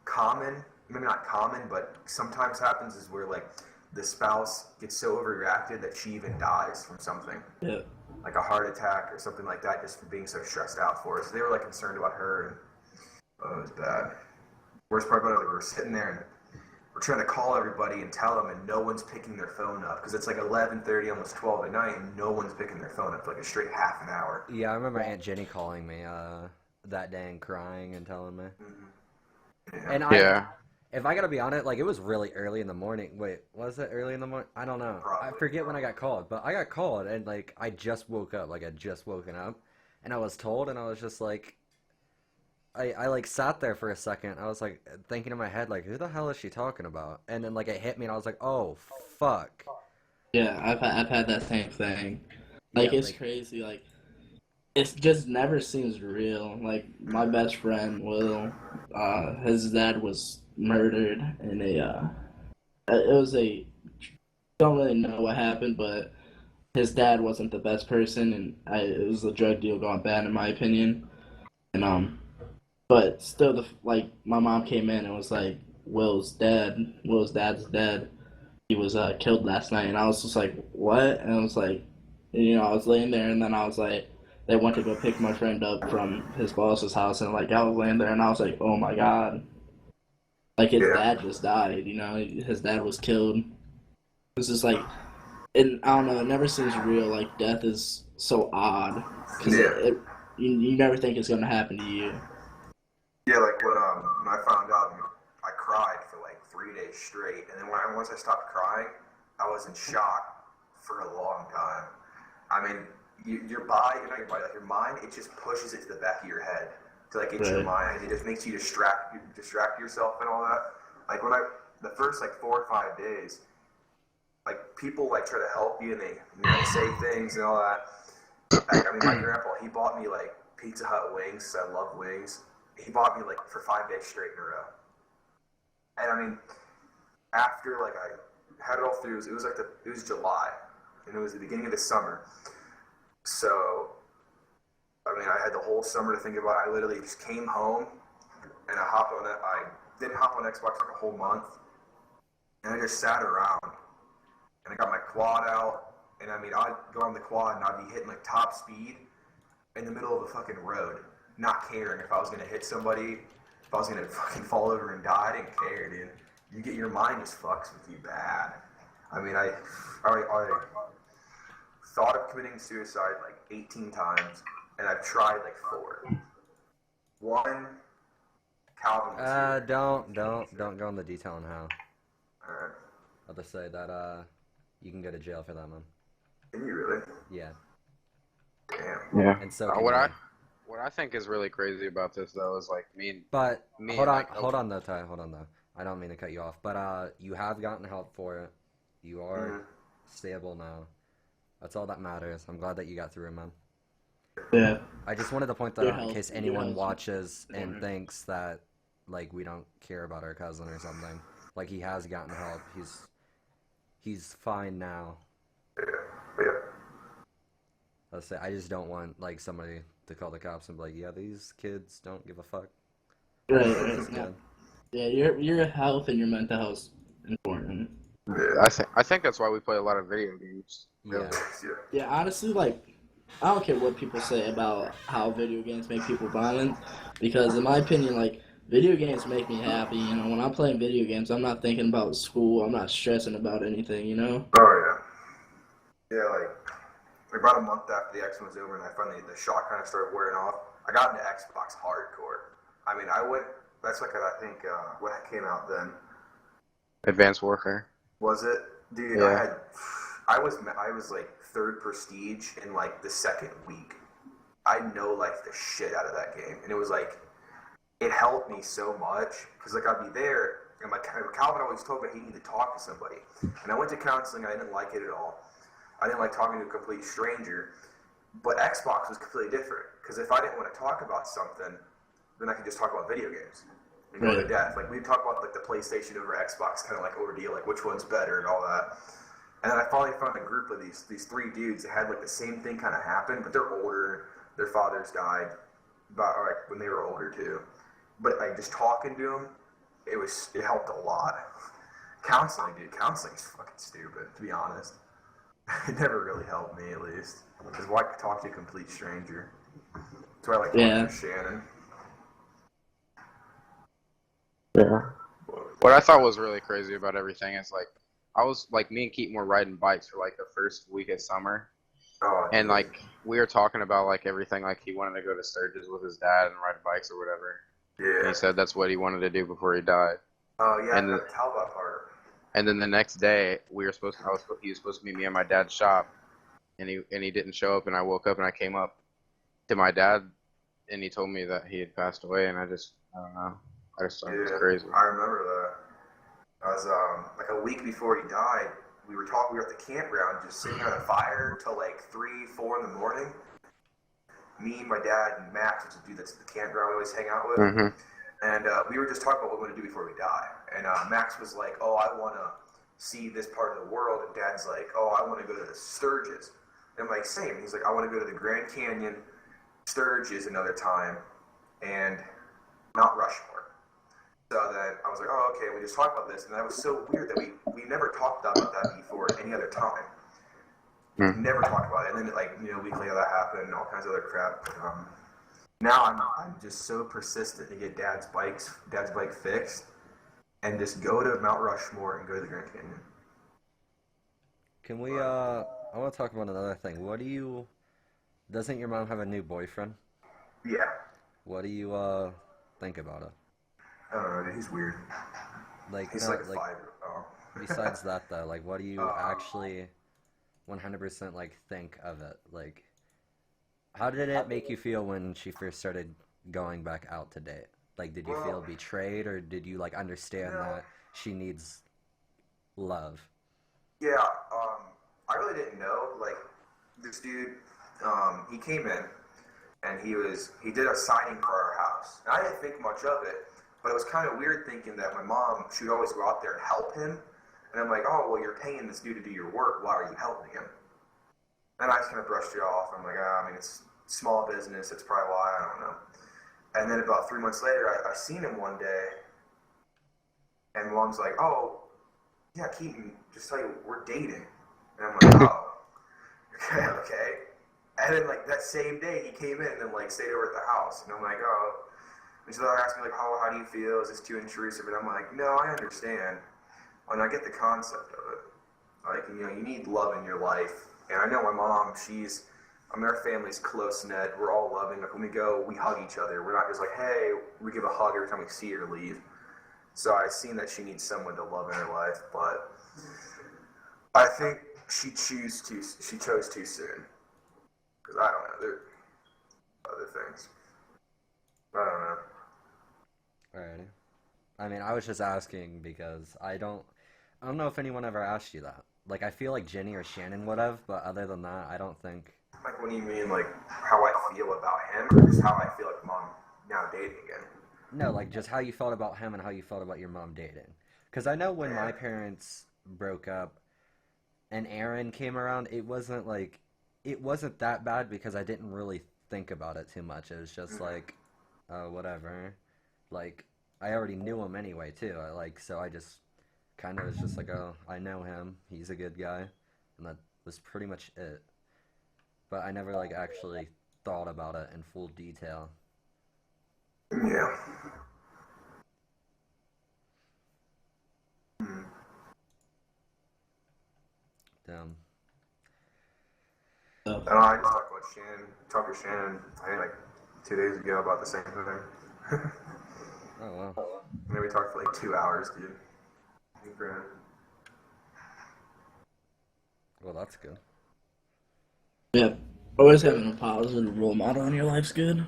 Speaker 4: common, maybe not common, but sometimes happens is where, like, the spouse gets so overreacted that she even dies from something.
Speaker 1: Yeah.
Speaker 4: Like a heart attack or something like that, just from being so stressed out for her. So they were like concerned about her, and it was bad. Worst part about it, we were sitting there and we're trying to call everybody and tell them, and no one's picking their phone up because it's like 11:30, almost 12 at night, and no one's picking their phone up for like a straight half an hour.
Speaker 2: Yeah, I remember Aunt Jenny calling me that day and crying and telling me.
Speaker 4: Mm-hmm. Yeah.
Speaker 2: And
Speaker 3: Yeah.
Speaker 2: If I gotta be honest, like it was really early in the morning. Wait, was it early in the morning? I don't know.
Speaker 4: Probably.
Speaker 2: I forget when I got called, but I got called and like I just woke up, like I just woken up, and I was told, and I was just like, I like sat there for a second. I was like thinking in my head, like, who the hell is she talking about? And then like it hit me, and I was like, oh fuck.
Speaker 1: Yeah, I've had that same thing. Like
Speaker 2: Yeah,
Speaker 1: it's crazy. Like it just never seems real. Like my best friend Will, his dad was murdered in it was a don't really know what happened, but his dad wasn't the best person, and it was a drug deal gone bad in my opinion. And but still, like my mom came in and was like, Will's dad's dead. He was killed last night, and I was just like, what? And I was like, I was laying there, and then I was like, they went to go pick my friend up from his boss's house, and like I was laying there, and I was like, oh my god, like his dad just died. His dad was killed. It's just like, and I don't know, it never seems real. Like death is so odd because you never think it's gonna happen to you.
Speaker 4: Yeah, like when I found out, I cried for like 3 days straight, and then once I stopped crying, I was in shock for a long time. I mean, your body, not your body, like your mind, it just pushes it to the back of your head to like get your mind. It just makes you distract yourself and all that. Like the first like 4 or 5 days, like people like try to help you and they say things and all that. Like, I mean, my grandpa, he bought me like Pizza Hut wings. I love wings. He bought me like for 5 days straight in a row. And I mean, after like I had it all through, it was July, and it was the beginning of the summer. So, I mean, I had the whole summer to think about it. I literally just came home, and I didn't hop on Xbox for like a whole month, and I just sat around, and I got my quad out, and I mean, I'd go on the quad, and I'd be hitting like top speed in the middle of the fucking road, not caring if I was gonna hit somebody, if I was gonna fucking fall over and die. I didn't care, dude. You get your mind just fucks with you bad. I mean, I thought of committing suicide like 18 times, and I've tried like 4. One, Calvin was here.
Speaker 2: Don't go into detail on how.
Speaker 4: Alright.
Speaker 2: I'll just say that you can go to jail for that, man.
Speaker 4: Can you really?
Speaker 2: Yeah.
Speaker 4: Damn.
Speaker 3: Yeah.
Speaker 2: And so
Speaker 3: what
Speaker 2: can
Speaker 3: what I think is really crazy about this though is like
Speaker 2: But
Speaker 3: me
Speaker 2: hold on,
Speaker 3: like,
Speaker 2: hold on though, Ty. Hold on though. I don't mean to cut you off, but you have gotten help for it. You are stable now. That's all that matters. I'm glad that you got through it, man.
Speaker 1: Yeah.
Speaker 2: I just wanted to point that
Speaker 1: Your
Speaker 2: out in
Speaker 1: health-
Speaker 2: case
Speaker 1: your
Speaker 2: anyone
Speaker 1: health-
Speaker 2: watches and
Speaker 1: Dahmer.
Speaker 2: thinks that like we don't care about our cousin or something. Like he has gotten help. He's fine now.
Speaker 4: Yeah.
Speaker 2: Let's say I just don't want like somebody to call the cops and be like, yeah, these kids don't give a fuck.
Speaker 1: Right,
Speaker 2: It's
Speaker 1: right.
Speaker 2: good.
Speaker 1: Yeah, your health and your mental health is important.
Speaker 3: I think that's why we play a lot of video games.
Speaker 2: Yeah.
Speaker 1: Yeah, honestly, like, I don't care what people say about how video games make people violent, because in my opinion, like, video games make me happy. You know, when I'm playing video games, I'm not thinking about school. I'm not stressing about anything. You know.
Speaker 4: Oh yeah. Yeah, like about a month after the X was over, and I finally the shock kind of started wearing off. I got into Xbox hardcore. I mean, I went. That's like I think what came out then.
Speaker 3: Advanced Warfare.
Speaker 4: Was it? Dude,
Speaker 3: Yeah.
Speaker 4: I was like 3rd prestige in like the 2nd week. I know like the shit out of that game, and it was like it helped me so much because like I'd be there, and my Calvin always told me he needed to talk to somebody, and I went to counseling. I didn't like it at all. I didn't like talking to a complete stranger, but Xbox was completely different because if I didn't want to talk about something, then I could just talk about video games and go to death. Like we'd talk about like the PlayStation over Xbox kind of like ordeal, like which one's better and all that. And then I finally found a group of these 3 dudes that had like the same thing kind of happen, but they're older. Their fathers died about like when they were older too. But like just talking to them, it helped a lot. Counseling, dude, counseling's fucking stupid, to be honest. It never really helped me, at least. Because why talk to a complete stranger? That's why I like talking to Shannon.
Speaker 3: Yeah. What I thought was really crazy about everything is like I was like me and Keaton were riding bikes for like the first week of summer, and like we were talking about like everything. Like he wanted to go to Sturgis with his dad and ride bikes or whatever.
Speaker 4: Yeah.
Speaker 3: And he said that's what he wanted to do before he died.
Speaker 4: Oh yeah,
Speaker 3: And
Speaker 4: I can tell that part.
Speaker 3: And then the next day he was supposed to meet me at my dad's shop, and he didn't show up. And I woke up and I came up to my dad, and he told me that he had passed away. And I don't know. I just thought it was crazy.
Speaker 4: I remember that. I was like a week before he died. We were at the campground, just sitting on a fire till like 3, 4 in the morning. Me, my dad, and Max, which is a dude that's at the campground we always hang out with.
Speaker 3: Mm-hmm.
Speaker 4: And we were just talking about what we want to do before we die. And Max was like, "Oh, I want to see this part of the world." And Dad's like, "Oh, I want to go to the Sturgis." And I'm like, "Same." He's like, "I want to go to the Grand Canyon, Sturgis another time, and Mount Rushmore." So then I was like, "Oh, okay." We just talked about this, and that was so weird that we never talked about that before any other time. Never talked about it. And then like a week later that happened, and all kinds of other crap. Now I'm just so persistent to get Dad's bike fixed, and just go to Mount Rushmore and go to the Grand Canyon.
Speaker 2: Can we I want to talk about another thing. Doesn't your mom have a new boyfriend?
Speaker 4: Yeah.
Speaker 2: What do you think about it?
Speaker 4: I don't know, dude, he's weird.
Speaker 2: Like
Speaker 4: He's
Speaker 2: no,
Speaker 4: like a 5. Oh.
Speaker 2: Besides that though, like what do you actually 100% like think of it? Like how did it make you feel when she first started going back out to date? Like did you feel betrayed, or did you like understand that she needs love?
Speaker 4: Yeah, I really didn't know. Like this dude, he came in and he did a signing for our house. And I didn't think much of it, but it was kind of weird thinking that my mom, she would always go out there and help him. And I'm like, "Oh, well, you're paying this dude to do your work. Why are you helping him?" And I just kind of brushed it off. I'm like, I mean, it's small business. That's probably why. I don't know. And then about 3 months later, I seen him one day, and Mom's like, "Oh, yeah, Keaton, just tell you, we're dating." And I'm like, "Oh, okay." And then like that same day, he came in and like stayed over at the house, and I'm like, "Oh." And so they asked me like, how do you feel? Is this too intrusive? And I'm like, "No, I understand, and I get the concept of it. Like, you need love in your life, And I know my mom, our family's close-knit. We're all loving. Like, when we go, we hug each other. We're not just like, hey, we give a hug every time we see her leave. So I've seen that she needs someone to love in her life, but I think she chose too soon. Because I don't know, there are other things. I don't know.
Speaker 2: Alrighty. I mean, I was just asking because I don't know if anyone ever asked you that. Like, I feel like Jenny or Shannon would have, but other than that, I don't think.
Speaker 4: Like, what do you mean, like, how I feel about him, or just how I feel like mom now dating again?
Speaker 2: No, like, just how you felt about him and how you felt about your mom dating. Because I know when my parents broke up and Aaron came around, it wasn't that bad because I didn't really think about it too much. It was just like, whatever. Like, I already knew him anyway, too. So I just kind of was just like, oh, I know him. He's a good guy. And that was pretty much it. But I never, like, actually thought about it in full detail.
Speaker 4: Yeah.
Speaker 2: Damn.
Speaker 4: I just talked to Shannon, I think like 2 days ago about the same thing.
Speaker 2: Oh, wow.
Speaker 4: And then we talked for like 2 hours, dude.
Speaker 2: Well, that's good.
Speaker 1: Yeah. Always having a positive role model in your life's good.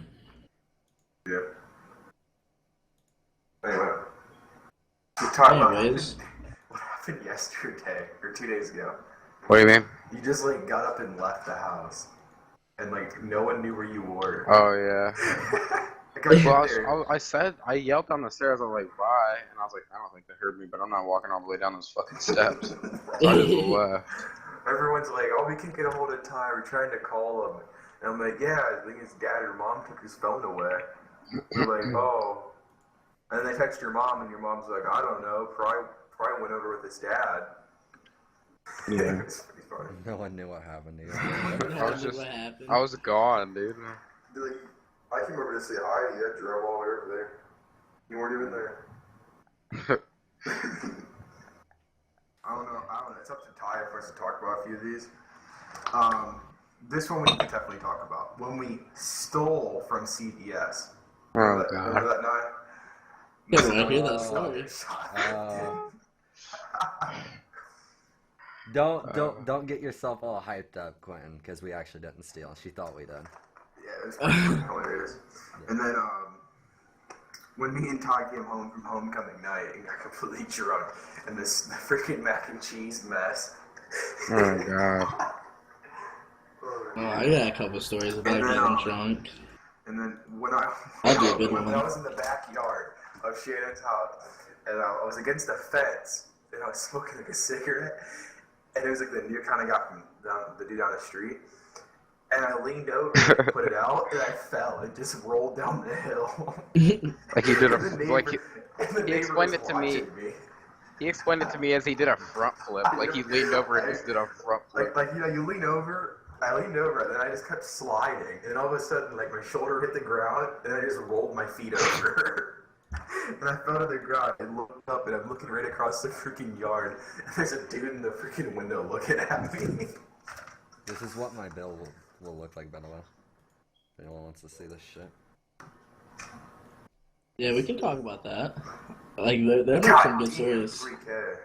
Speaker 4: Yeah. Anyway. We talked about what happened yesterday, or 2 days ago.
Speaker 3: What do you mean?
Speaker 4: You just like got up and left the house. And like no one knew where you were.
Speaker 3: Oh, yeah. Well, I yelled down the stairs. I was like, bye. And I was like, I don't think they heard me, but I'm not walking all the way down those fucking steps. So I just left.
Speaker 4: Everyone's like, oh, we can't get a hold of Ty. We're trying to call him. And I'm like, yeah, I think his dad or mom took his phone away. They're like, oh. And then they text your mom, and your mom's like, I don't know. Probably went over with his dad.
Speaker 3: Yeah.
Speaker 4: It's pretty funny.
Speaker 2: No one knew what happened to you.
Speaker 3: I was gone, dude.
Speaker 4: They're like, I came over to say hi. You drove all the way over there. You weren't even there. I don't know. It's up to Ty for us to talk about a few of these. This one we can definitely talk about. When we stole from CVS.
Speaker 3: Oh,
Speaker 4: Remember that night?
Speaker 1: Yeah, I hear that story.
Speaker 2: Don't get yourself all hyped up, Quentin, because we actually didn't steal. She thought we did.
Speaker 4: Yeah, it was pretty hilarious. And then when me and Ty came home from homecoming night and got completely drunk, and the freaking mac and cheese mess.
Speaker 3: Oh, God.
Speaker 1: Oh, I got a couple stories about getting drunk.
Speaker 4: And then when I was in the backyard of Shannon's house, and I was against the fence, and I was smoking like a cigarette, and it was like the new kind I got from the dude down the street, and I leaned over and put it out, and I fell and just rolled down the hill.
Speaker 3: Like he did he explained it to me. He explained it to me as he did a front flip. Like he leaned over and just did a front flip.
Speaker 4: Like you lean over. I leaned over, and then I just kept sliding, and all of a sudden, like, my shoulder hit the ground, and I just rolled my feet over. And I fell to the ground, and looked up, and I'm looking right across the freaking yard, and there's a dude in the freaking window looking at me.
Speaker 2: This is what my bill will look like, by the way. If anyone wants to see this shit.
Speaker 1: Yeah, we can talk about that. Like, there are some good stories.
Speaker 4: Shit.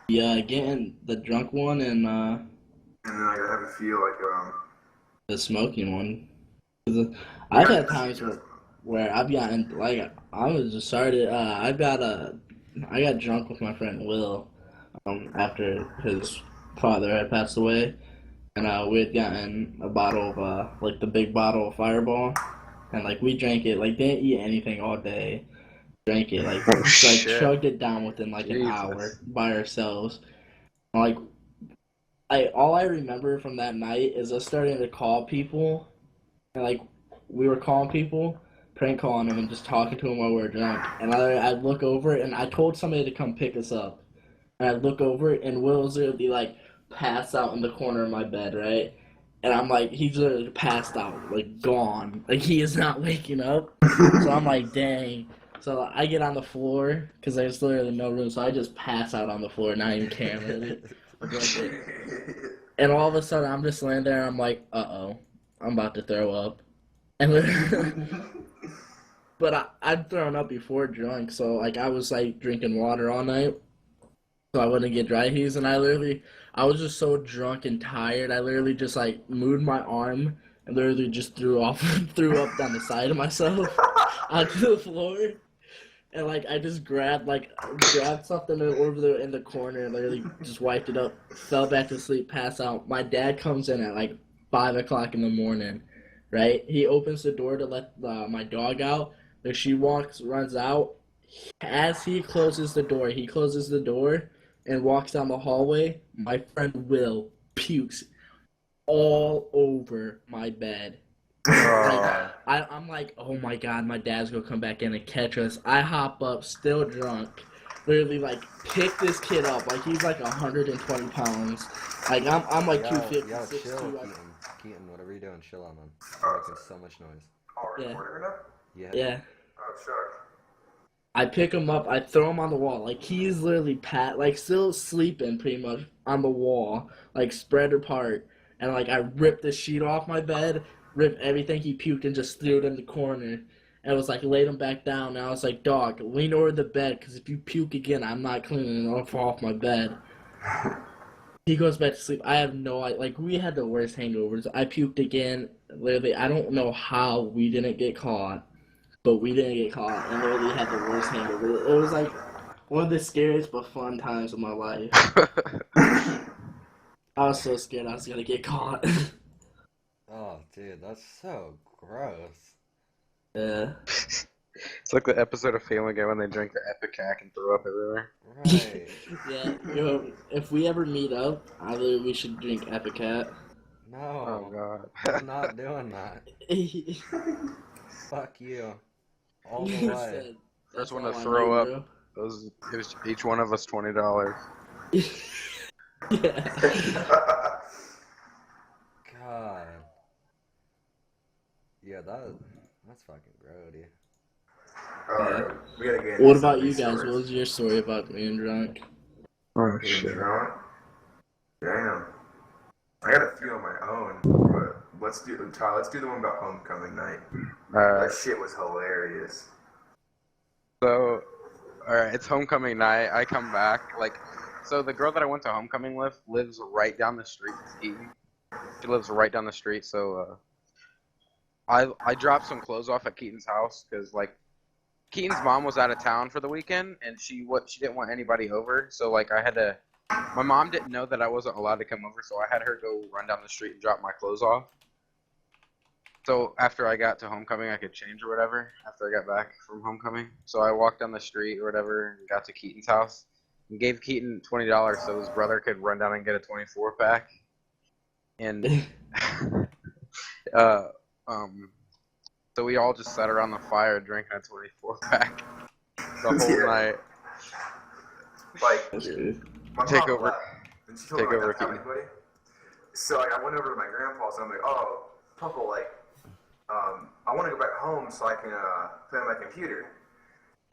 Speaker 1: Yeah, getting the drunk one and
Speaker 4: then I have a feel like
Speaker 1: the smoking one. I've had times where I've gotten like I was just started. I got drunk with my friend Will after his father had passed away, and we had gotten a bottle of like the big bottle of Fireball, and like we drank it. Like didn't eat anything all day. Drank it like chugged it down within like an hour by ourselves. And, like all I remember from that night is us starting to call people, and like we were calling people, prank calling them, and just talking to them while we were drunk. And I'd look over it, and I told somebody to come pick us up. And I'd look over it, and Will's literally like passed out in the corner of my bed, right? And I'm like, he's literally passed out, like gone, like he is not waking up. So I'm like, dang. So I get on the floor because there's literally no room, so I just pass out on the floor, not even caring. a blanket. And all of a sudden, I'm just laying there, and I'm like, uh-oh, I'm about to throw up. And but I'd thrown up before drunk, so, like, I was, like, drinking water all night, so I wouldn't get dry heaves, and I was just so drunk and tired, I literally just, like, moved my arm and literally just threw up down the side of myself onto the floor. And like I just grabbed something over in the corner and literally just wiped it up, fell back to sleep, passed out. My dad comes in at like 5 o'clock in the morning, right? He opens the door to let my dog out. Then she runs out. As he closes the door and walks down the hallway. My friend Will pukes all over my bed. Like, I'm like, oh my god, my dad's gonna come back in and catch us. I hop up, still drunk, literally like pick this kid up, like he's like 120 pounds. Like I'm like 250.
Speaker 2: Yo, chill, Keaton, whatever you're doing, chill on, man. You're making so much noise.
Speaker 1: Yeah.
Speaker 2: Yeah.
Speaker 4: Oh, sure.
Speaker 1: I pick him up, I throw him on the wall, like he's literally still sleeping pretty much on the wall, like spread apart, and like I ripped the sheet off my bed. Ripped everything he puked and just threw it in the corner. And it was like, laid him back down. And I was like, dog, lean over the bed, because if you puke again, I'm not cleaning it off my bed. He goes back to sleep. I have no idea. Like, we had the worst hangovers. I puked again. Literally, I don't know how we didn't get caught. But we didn't get caught. And literally had the worst hangover. It was like one of the scariest but fun times of my life. I was so scared I was going to get caught.
Speaker 2: Oh, dude, that's so gross.
Speaker 1: Yeah.
Speaker 3: It's like the episode of Family Guy when they drink the Ep.5 and throw up everywhere.
Speaker 2: Right.
Speaker 1: Yeah, if we ever meet up, we should drink Ep.5.
Speaker 2: No.
Speaker 3: Oh god.
Speaker 2: I'm not doing that. Fuck you. All the
Speaker 1: You
Speaker 2: way.
Speaker 1: said,
Speaker 3: First one
Speaker 1: all
Speaker 3: to
Speaker 1: I
Speaker 3: throw
Speaker 1: knew,
Speaker 3: up. It was each one of us $20.
Speaker 1: Yeah.
Speaker 2: God. Yeah, that's fucking grody.
Speaker 4: Alright, we gotta get into
Speaker 1: What
Speaker 4: some
Speaker 1: about
Speaker 4: of
Speaker 1: you
Speaker 4: these
Speaker 1: guys?
Speaker 4: stories.
Speaker 1: What was your story about being drunk?
Speaker 3: Oh
Speaker 4: Being drunk? Damn. I got a few on my own, but let's do the one about homecoming night. That shit was hilarious.
Speaker 3: So, alright, it's homecoming night. I come back. So the girl that I went to homecoming with lives right down the street from Keaton. She lives right down the street, so I dropped some clothes off at Keaton's house because Keaton's mom was out of town for the weekend and she didn't want anybody over, so my mom didn't know that I wasn't allowed to come over, so I had her go run down the street and drop my clothes off. So after I got to homecoming, I could change or whatever after I got back from homecoming. So I walked down the street or whatever and got to Keaton's house and gave Keaton $20 so his brother could run down and get a 24-pack. And so we all just sat around the fire drinking a 24-pack the whole night.
Speaker 4: Like, my
Speaker 3: Take
Speaker 4: mom
Speaker 3: over.
Speaker 4: left, and she told me
Speaker 3: Take over,
Speaker 4: not to tell
Speaker 3: Keaton.
Speaker 4: anybody. So I went over to my grandpa's and I'm like, oh, Papa, I want to go back home so I can play on my computer.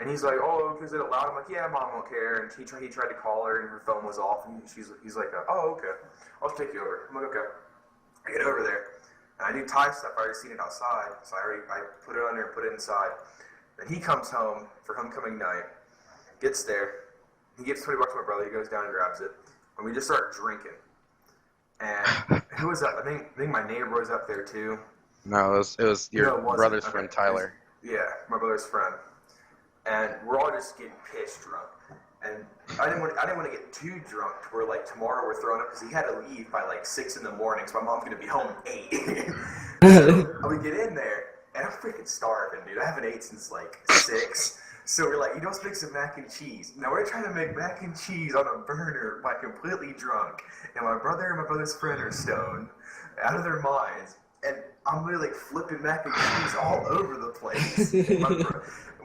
Speaker 4: And he's like, oh, because it allowed. I'm like, yeah, Mom won't care. And he tried to call her and her phone was off. And he's like, oh, okay, I'll take you over. I'm like, okay. I get over there. And I do Thai stuff. I already seen it outside. So I put it on there and put it inside. And he comes home for homecoming night, gets there. He gives $20 to my brother. He goes down and grabs it. And we just start drinking. And who was up? I think my neighbor was up there too.
Speaker 3: No, it was your
Speaker 4: No, it wasn't.
Speaker 3: brother's
Speaker 4: Okay.
Speaker 3: friend Tyler.
Speaker 4: Yeah, my brother's friend. And we're all just getting pissed drunk. And I didn't want to get too drunk to where tomorrow we're throwing up because he had to leave by 6 in the morning. So my mom's gonna be home at 8. So we get in there and I'm freaking starving, dude. I haven't ate since 6. So we're like, let's make some mac and cheese. Now we're trying to make mac and cheese on a burner by completely drunk. And my brother and my brother's friend are stoned, out of their minds. And I'm really flipping mac and cheese all over the place. And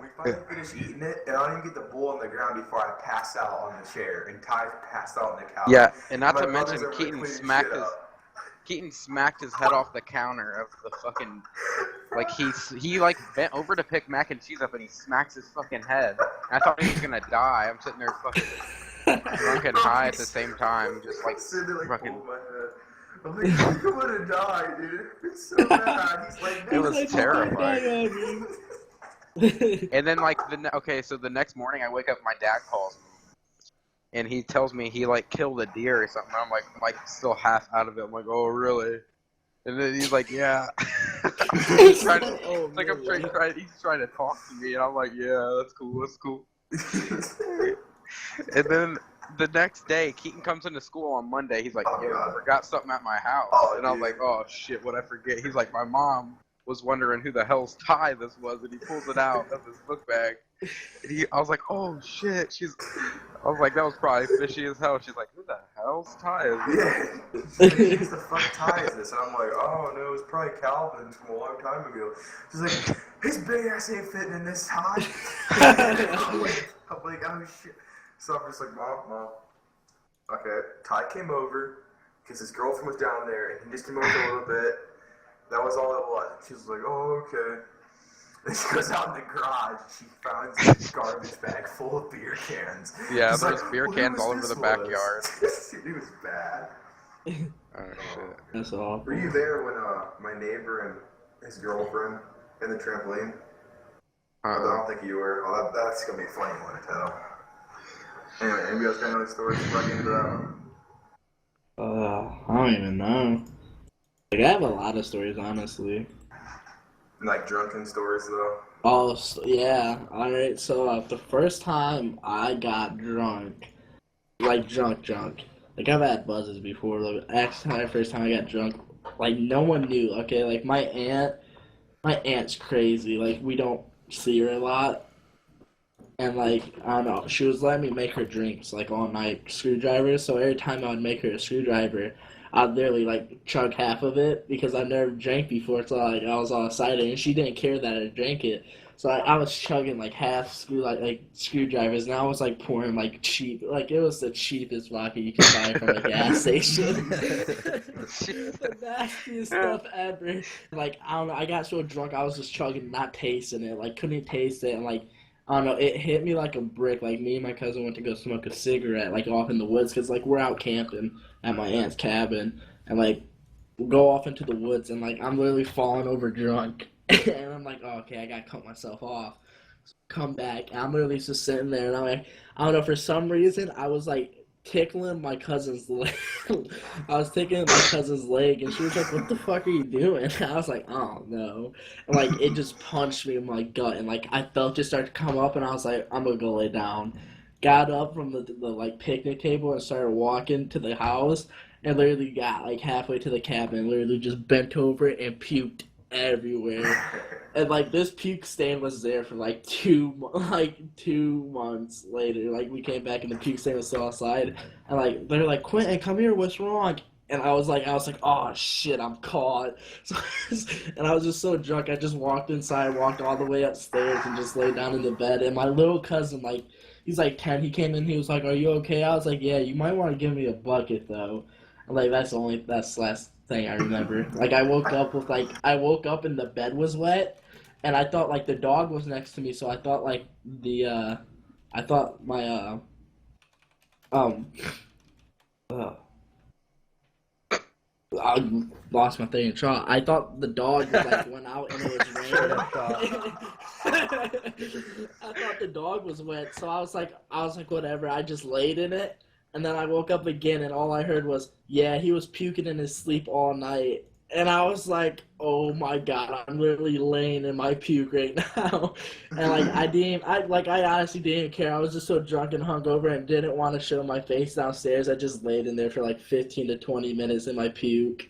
Speaker 4: we finally finish eating it, and I don't even get the bowl on the ground before I pass out on the chair. And Ty passed out on the couch.
Speaker 3: Yeah, and not
Speaker 4: My
Speaker 3: to
Speaker 4: brother's
Speaker 3: mention
Speaker 4: over
Speaker 3: Keaton
Speaker 4: cleaning
Speaker 3: smacked
Speaker 4: shit
Speaker 3: his
Speaker 4: up.
Speaker 3: Keaton smacked his head off the counter of the fucking he bent over to pick mac and cheese up and he smacks his fucking head. I thought he was gonna die. I'm sitting there fucking drunk and high at the same time, just like
Speaker 4: sitting there like
Speaker 3: fucking.
Speaker 4: holding my head. I'm like, you're gonna die, dude. It's so bad. He's like,
Speaker 3: It was
Speaker 1: He's like,
Speaker 3: terrifying.
Speaker 1: "Don't die on me."
Speaker 3: And then like so the next morning I wake up, my dad calls me, and he tells me he like killed a deer or something. I'm like still half out of it. I'm like, oh really? And then he's like, yeah. He's trying to,
Speaker 1: Oh,
Speaker 3: it's like I'm
Speaker 1: really?
Speaker 3: he's trying to talk to me, and I'm like, yeah, that's cool. And then the next day, Keaton comes into school on Monday. He's like,
Speaker 4: Oh,
Speaker 3: yo, I
Speaker 4: God.
Speaker 3: forgot something at my house.
Speaker 4: Oh,
Speaker 3: And I was
Speaker 4: dude.
Speaker 3: like, oh shit, what'd I forget? He's like, my mom was wondering who the hell's tie this was, and he pulls it out of his book bag. And I was like, oh shit. I was like, that was probably fishy as hell. She's like, who the hell's tie is this?
Speaker 4: Yeah. She's like, who's the fuck tie is this? And I'm like, oh no, it was probably Calvin's from a long time ago. She's like, his big ass ain't fitting in this tie. I'm like, oh shit. So I'm just like, mom. Okay, Ty came over because his girlfriend was down there, and he just came over for a little bit. That was all it was. She was like, oh, okay. And she goes out in the garage, she finds this garbage bag full of beer cans.
Speaker 3: Yeah,
Speaker 4: She's
Speaker 3: there's
Speaker 4: like,
Speaker 3: beer
Speaker 4: well,
Speaker 3: cans
Speaker 4: who
Speaker 3: all
Speaker 4: was
Speaker 3: over the
Speaker 4: this
Speaker 3: backyard.
Speaker 4: was? It was bad.
Speaker 3: Oh shit.
Speaker 1: That's awful.
Speaker 4: Were you there when my neighbor and his girlfriend in the trampoline? I don't think you were. Oh, that's going to be a funny one to tell. Anyway, anybody else got another story before I get into that one?
Speaker 1: I don't even know. Like, I have a lot of stories, honestly.
Speaker 4: Like drunken stories, though?
Speaker 1: Oh, yeah. Alright, so the first time I got drunk, like drunk, like I've had buzzes before, like actually the first time I got drunk, like no one knew, okay? Like my aunt's crazy, like we don't see her a lot. And like, I don't know, she was letting me make her drinks like all night, screwdrivers, so every time I would make her a screwdriver, I'd literally like chug half of it because I never drank before, so like I was all excited, and she didn't care that I drank it. So I was chugging like half like screwdrivers, and I was like pouring like cheap, like it was the cheapest vodka you could buy from a gas station. The nastiest stuff ever. Like I don't know, I got so drunk I was just chugging, not tasting it, like couldn't taste it, and like I don't know, it hit me like a brick. Like me and my cousin went to go smoke a cigarette like off in the woods because like we're out camping at my aunt's cabin, and like go off into the woods, and like I'm literally falling over drunk. And I'm like, oh, okay, I gotta cut myself off. So come back, and I'm literally just sitting there, and I'm like, I don't know, for some reason, I was like tickling my cousin's leg. I was tickling my cousin's leg, and she was like, what the fuck are you doing? And I was like, oh no. And like, it just punched me in my gut, and like, I felt it start to come up, and I was like, I'm gonna go lay down. Got up from the like picnic table and started walking to the house, and literally got like halfway to the cabin, and literally just bent over and puked everywhere. And like this puke stain was there for like 2 months later. Like we came back and the puke stain was still outside. And like they're like, Quentin, come here, what's wrong? And I was like, oh shit, I'm caught. So, and I was just so drunk, I just walked inside, walked all the way upstairs, and just laid down in the bed. And my little cousin, like, he's like 10, he came in, he was like, are you okay? I was like, yeah, you might want to give me a bucket though. And like that's the last thing I remember. Like I woke up and the bed was wet, and I thought like the dog was next to me, so I thought like I thought my um uh, I lost my thing in thought. I thought the dog was like went out and it was raining. I thought the dog was wet, so I was like whatever. I just laid in it, and then I woke up again, and all I heard was, yeah, he was puking in his sleep all night. And I was like, oh my god, I'm literally laying in my puke right now. And like I honestly didn't care. I was just so drunk and hungover and didn't want to show my face downstairs. I just laid in there for like 15 to 20 minutes in my puke.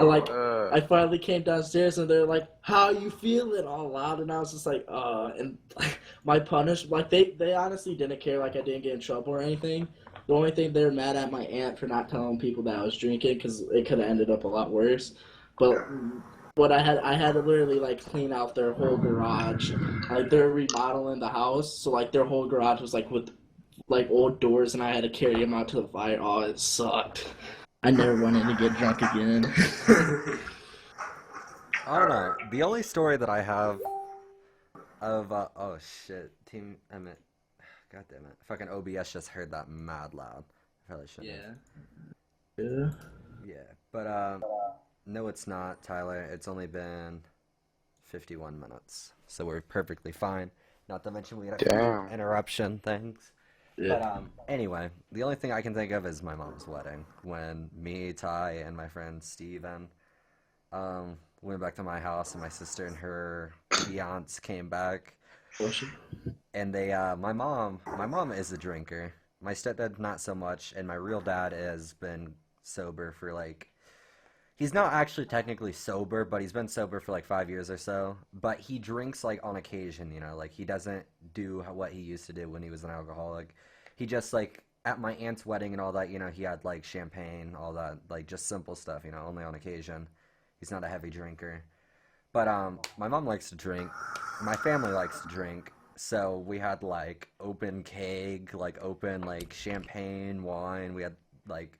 Speaker 1: And like I finally came downstairs, and they're like, how you feeling, all loud? And I was just like, and my punish, like they honestly didn't care, like I didn't get in trouble or anything. The only thing they were mad at my aunt for not telling people that I was drinking, because it could have ended up a lot worse. But what I had to literally like clean out their whole garage. Like they're remodeling the house, so like their whole garage was like with like old doors, and I had to carry them out to the fire. Oh, it sucked. I never wanted to get drunk again.
Speaker 2: I don't know. The only story that I have of oh shit, Team Emmett. God damn it. Fucking OBS just heard that mad loud. I probably shouldn't have.
Speaker 1: Yeah.
Speaker 2: Yeah. But, no, it's not, Tyler. It's only been 51 minutes. So we're perfectly fine. Not to mention we had a few
Speaker 3: Damn.
Speaker 2: interruption things.
Speaker 1: Yeah.
Speaker 2: But, anyway, the only thing I can think of is my mom's wedding. When me, Ty, and my friend Steven, went back to my house, and my sister and her fiance came back. And they, my mom is a drinker. My stepdad, not so much, and my real dad has been sober for like, he's not actually technically sober, but he's been sober for like 5 years or so. But he drinks like on occasion, you know, like he doesn't do what he used to do when he was an alcoholic. He just like, at my aunt's wedding and all that, you know, he had like champagne, all that, like just simple stuff, you know, only on occasion. He's not a heavy drinker. But my mom likes to drink. My family likes to drink. So we had like open keg, like open like champagne, wine. We had like,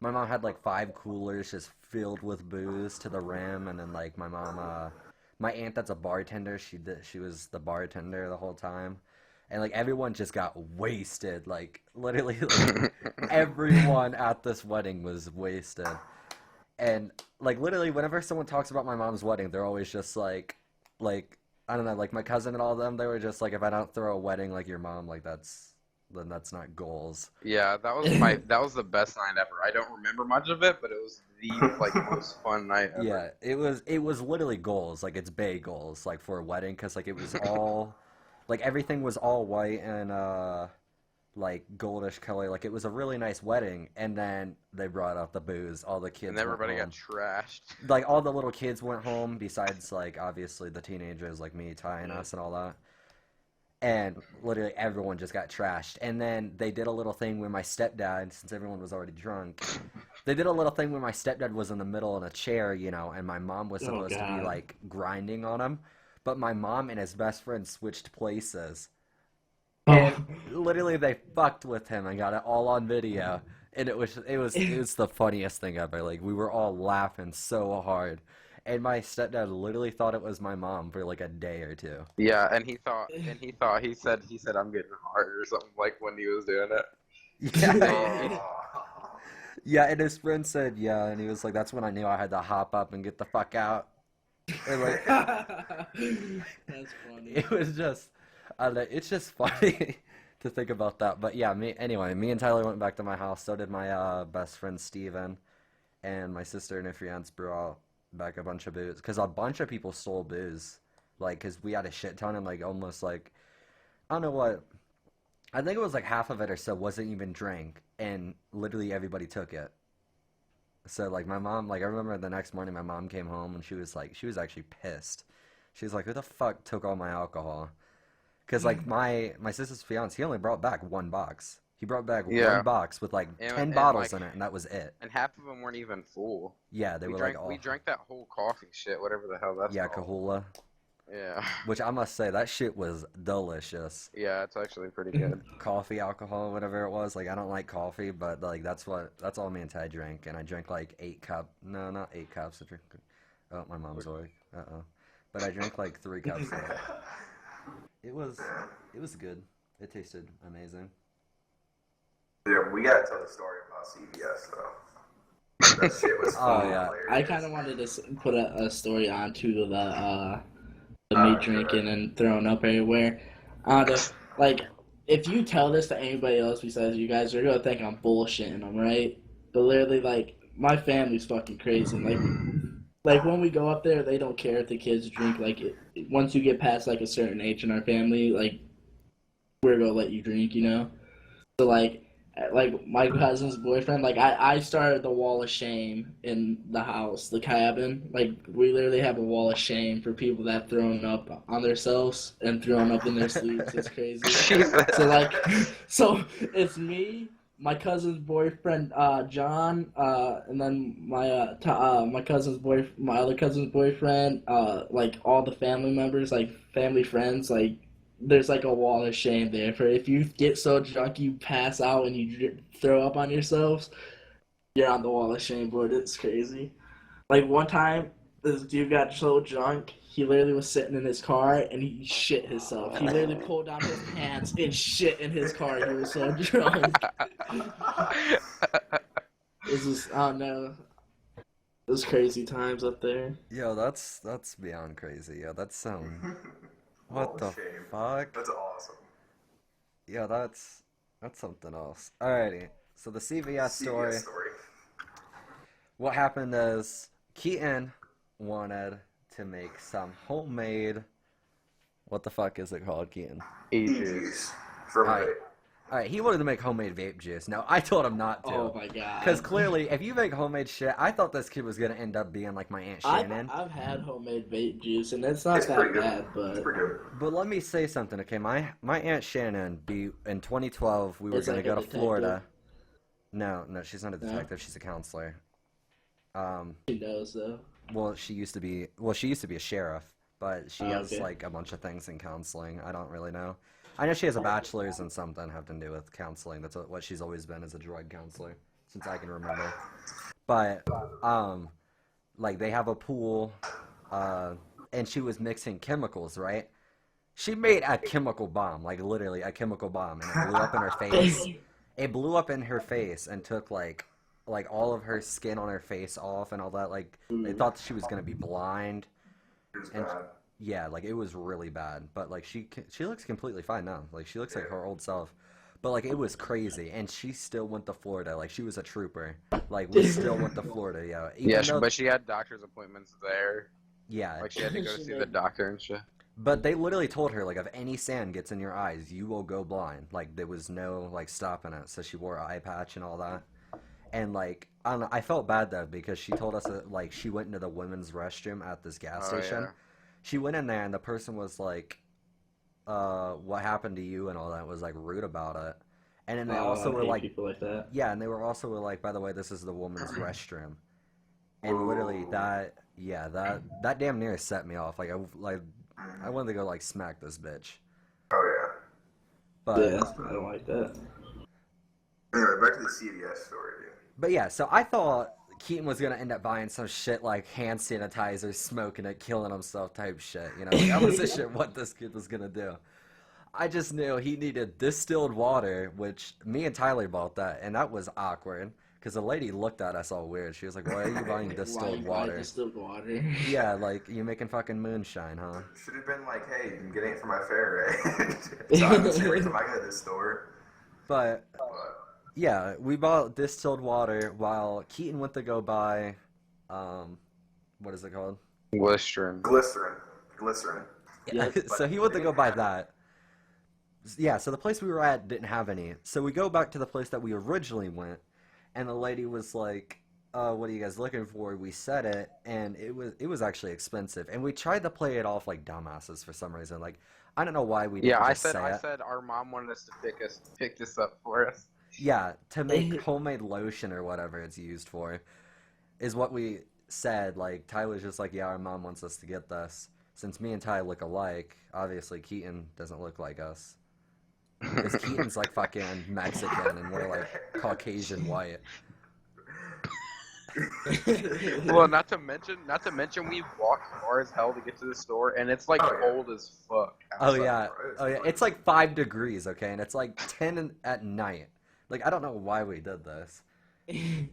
Speaker 2: my mom had like 5 coolers just filled with booze to the rim. And then like my mom, my aunt that's a bartender, she was the bartender the whole time. And like everyone just got wasted. Like literally like, everyone at this wedding was wasted. And like literally whenever someone talks about my mom's wedding, they're always just like I don't know, like my cousin and all of them, they were just like, if I don't throw a wedding like your mom, like then that's not goals.
Speaker 3: Yeah, that was the best night ever. I don't remember much of it, but it was the like most fun night ever.
Speaker 2: Yeah, it was literally goals, like it's bay goals, like for a wedding, because like it was all like everything was all white and like goldish color. Like it was a really nice wedding, and then they brought out the booze. All the kids
Speaker 3: And everybody
Speaker 2: went
Speaker 3: got
Speaker 2: home.
Speaker 3: trashed.
Speaker 2: Like all the little kids went home, besides like obviously the teenagers like me, Ty, and us, and all that. And literally everyone just got trashed. And then they did a little thing where my stepdad, since everyone was already drunk, they did a little thing where my stepdad was in the middle in a chair, you know, and my mom was supposed to be like grinding on him, but my mom and his best friend switched places. And literally they fucked with him and got it all on video. And it was the funniest thing ever. Like we were all laughing so hard. And my stepdad literally thought it was my mom for like a day or two.
Speaker 3: Yeah, and he said I'm getting hard or something like when he was doing it.
Speaker 2: Yeah. Yeah, and his friend said, yeah, and he was like, that's when I knew I had to hop up and get the fuck out. And like,
Speaker 1: That's funny.
Speaker 2: it was just, I don't know, it's just funny to think about that. But yeah, me and Tyler went back to my house. So did my best friend Steven, and my sister and her fiance brought back a bunch of booze. Because a bunch of people stole booze. Like, because we had a shit ton and like almost like, I don't know what, I think it was like half of it or so wasn't even drank. And literally everybody took it. So like my mom, like I remember the next morning my mom came home and she was actually pissed. She was like, who the fuck took all my alcohol? Because like my sister's fiance, he only brought back 1 box. He brought back 1 box with like 10 bottles in it, and that was it.
Speaker 3: And half of them weren't even full.
Speaker 2: Yeah, they were like all.
Speaker 3: We drank that whole coffee shit, whatever the hell that's
Speaker 2: Yeah,
Speaker 3: called.
Speaker 2: Kahula.
Speaker 3: Yeah.
Speaker 2: Which I must say, that shit was delicious.
Speaker 3: Yeah, it's actually pretty good.
Speaker 2: Coffee, alcohol, whatever it was. Like I don't like coffee, but like that's all me and Ty drank, and I drank like 8 cups. No, not 8 cups. I drank. Oh, my mom's awake. But I drank like 3 cups of it. It was good. It tasted amazing.
Speaker 4: Yeah, we gotta tell the story about CVS though. That shit was hilarious.
Speaker 1: I kind of wanted to put a story onto the me drinking and throwing up everywhere. Like, if you tell this to anybody else besides you guys, they're gonna think I'm bullshitting them, right? But literally, like, my family's fucking crazy. Like when we go up there, they don't care if the kids drink. Like, once you get past like a certain age in our family, like, we're gonna let you drink, you know. So like my cousin's boyfriend, like I started the wall of shame in the house, the cabin. Like we literally have a wall of shame for people that have thrown up on themselves and thrown up in their sleeps. It's crazy. So it's me, my cousin's boyfriend John, and then my other cousin's boyfriend, like all the family members, like family friends, like. There's like a wall of shame there for if you get so drunk you pass out and you throw up on yourselves, you're on the wall of shame board. It's crazy. Like one time, this dude got so drunk, he literally was sitting in his car and he shit himself. He literally pulled down his pants and shit in his car. He was so drunk. This is, I don't know. It was crazy times up there.
Speaker 2: Yo, that's beyond crazy. Yo, that's some.
Speaker 4: Oh,
Speaker 2: What the
Speaker 4: shame.
Speaker 2: fuck?
Speaker 4: That's awesome.
Speaker 2: Yeah, that's something else. Alrighty. So the CVS story.
Speaker 4: CBS story.
Speaker 2: What happened is Keaton wanted to make some homemade. What the fuck is it called, Keaton?
Speaker 3: Ages.
Speaker 4: From
Speaker 2: Alright. Alright, he wanted to make homemade vape juice. Now, I told him not to.
Speaker 1: Oh my god.
Speaker 2: Because clearly, if you make homemade shit, I thought this kid was going to end up being like my Aunt Shannon.
Speaker 1: I've had homemade vape juice, and it's not
Speaker 4: It's
Speaker 1: that
Speaker 4: pretty good.
Speaker 1: bad,
Speaker 4: It's
Speaker 1: but
Speaker 4: pretty good.
Speaker 2: But let me say something, okay? My Aunt Shannon, in 2012, we were
Speaker 1: It's
Speaker 2: going
Speaker 1: like
Speaker 2: to
Speaker 1: a
Speaker 2: go to
Speaker 1: detective.
Speaker 2: Florida. No, she's not a
Speaker 1: No?
Speaker 2: detective. She's a counselor.
Speaker 1: she knows, though.
Speaker 2: Well, she used to be a sheriff, but she
Speaker 1: Oh,
Speaker 2: has
Speaker 1: okay.
Speaker 2: like a bunch of things in counseling. I don't really know. I know she has a bachelor's in something having to do with counseling. That's what she's always been, as a drug counselor since I can remember. But like they have a pool, and she was mixing chemicals, right? She made a chemical bomb, like literally a chemical bomb, and it blew up in her face. It blew up in her face and took like all of her skin on her face off and all that. Like they thought she was gonna be blind.
Speaker 4: It was
Speaker 2: And
Speaker 4: bad.
Speaker 2: yeah, like it was really bad. But like she looks completely fine now. Like she looks like her old self. But like it was crazy, and she still went to Florida. Like she was a trooper. Like we still went to Florida. Yeah.
Speaker 3: Yeah,
Speaker 2: Though,
Speaker 3: but she had doctor's appointments there.
Speaker 2: yeah.
Speaker 3: Like she had to go
Speaker 1: She
Speaker 3: see the
Speaker 1: did.
Speaker 3: doctor and shit.
Speaker 2: But they literally told her, like, if any sand gets in your eyes, you will go blind. Like, there was no, like, stopping it. So she wore an eye patch and all that. And, like, I don't know, I felt bad, though, because she told us that, like, she went into the women's restroom at this gas
Speaker 3: Oh,
Speaker 2: station.
Speaker 3: yeah.
Speaker 2: She went in there, and the person was like, what happened to you and all that, was, like, rude about it. And then they also
Speaker 1: I
Speaker 2: were
Speaker 1: hate
Speaker 2: like,
Speaker 1: people like that.
Speaker 2: yeah, and they were also like, by the way, this is the woman's restroom. And literally that damn near set me off. I wanted to go like smack this bitch.
Speaker 4: Oh
Speaker 2: But
Speaker 1: Yeah, I don't like that.
Speaker 4: yeah. Anyway, back to the CBS story.
Speaker 2: but yeah, so I thought Keaton was gonna end up buying some shit like hand sanitizer, smoking it, killing himself type shit. You know, like, that was the shit what this kid was gonna do. I just knew he needed distilled water, which me and Tyler bought that, and that was awkward because the lady looked at us all weird. She was like, "Why are you buying
Speaker 1: Why
Speaker 2: distilled
Speaker 1: you buy
Speaker 2: water?"
Speaker 1: distilled water?
Speaker 2: Yeah, like you making fucking moonshine, huh?
Speaker 4: Should have been like, hey, I'm getting it for my fare, right? So I was every time I go to this store.
Speaker 2: But
Speaker 4: But
Speaker 2: yeah, we bought distilled water while Keaton went to go buy, what is it called?
Speaker 3: Glycerin.
Speaker 4: glycerin.
Speaker 1: Yep.
Speaker 2: So he went to go buy that. Yeah, so the place we were at didn't have any. So we go back to the place that we originally went, and the lady was like, what are you guys looking for? We said it, and it was actually expensive. And we tried to play it off like dumbasses for some reason. Like, I don't know why we didn't
Speaker 3: Yeah, I
Speaker 2: just
Speaker 3: said
Speaker 2: say
Speaker 3: I
Speaker 2: it.
Speaker 3: said our mom wanted us to pick this up for us.
Speaker 2: Yeah, to make homemade lotion or whatever it's used for, is what we said. Like, Tyler's just like, yeah, our mom wants us to get this. Since me and Ty look alike, obviously Keaton doesn't look like us. Because Keaton's like fucking Mexican and we're like Caucasian white.
Speaker 3: Well, not to mention we walked far as hell to get to the store, and it's like
Speaker 4: Oh, yeah.
Speaker 3: cold as fuck.
Speaker 2: Oh
Speaker 3: outside.
Speaker 2: yeah, oh yeah. It's like 5 degrees, okay, and it's like 10 at night. Like I don't know why we did this,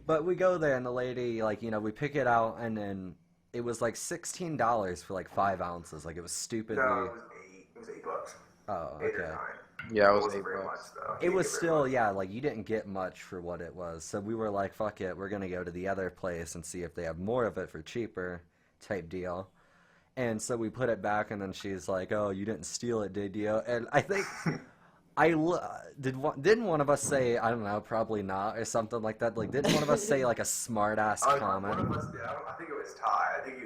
Speaker 2: but we go there and the lady, like, you know, we pick it out and then it was like $16 for like 5 ounces. Like it was stupidly.
Speaker 4: No, it was $8. It was $8.
Speaker 2: Oh,
Speaker 4: 8 or
Speaker 2: okay.
Speaker 4: 9.
Speaker 3: Yeah, it was
Speaker 4: wasn't
Speaker 3: $8
Speaker 4: very much
Speaker 3: bucks.
Speaker 4: though.
Speaker 2: It was
Speaker 4: Didn't get very
Speaker 2: still,
Speaker 4: much.
Speaker 2: yeah, like you didn't get much for what it was. So we were like, fuck it, we're gonna go to the other place and see if they have more of it for cheaper, type deal. And so we put it back, and then she's like, "Oh, you didn't steal it, did you?" And I think didn't one of us say, I don't know, probably not, or something like that. Like, didn't one of us say like a smart ass
Speaker 4: One
Speaker 2: comment?
Speaker 4: of us did. I think it was Ty. I think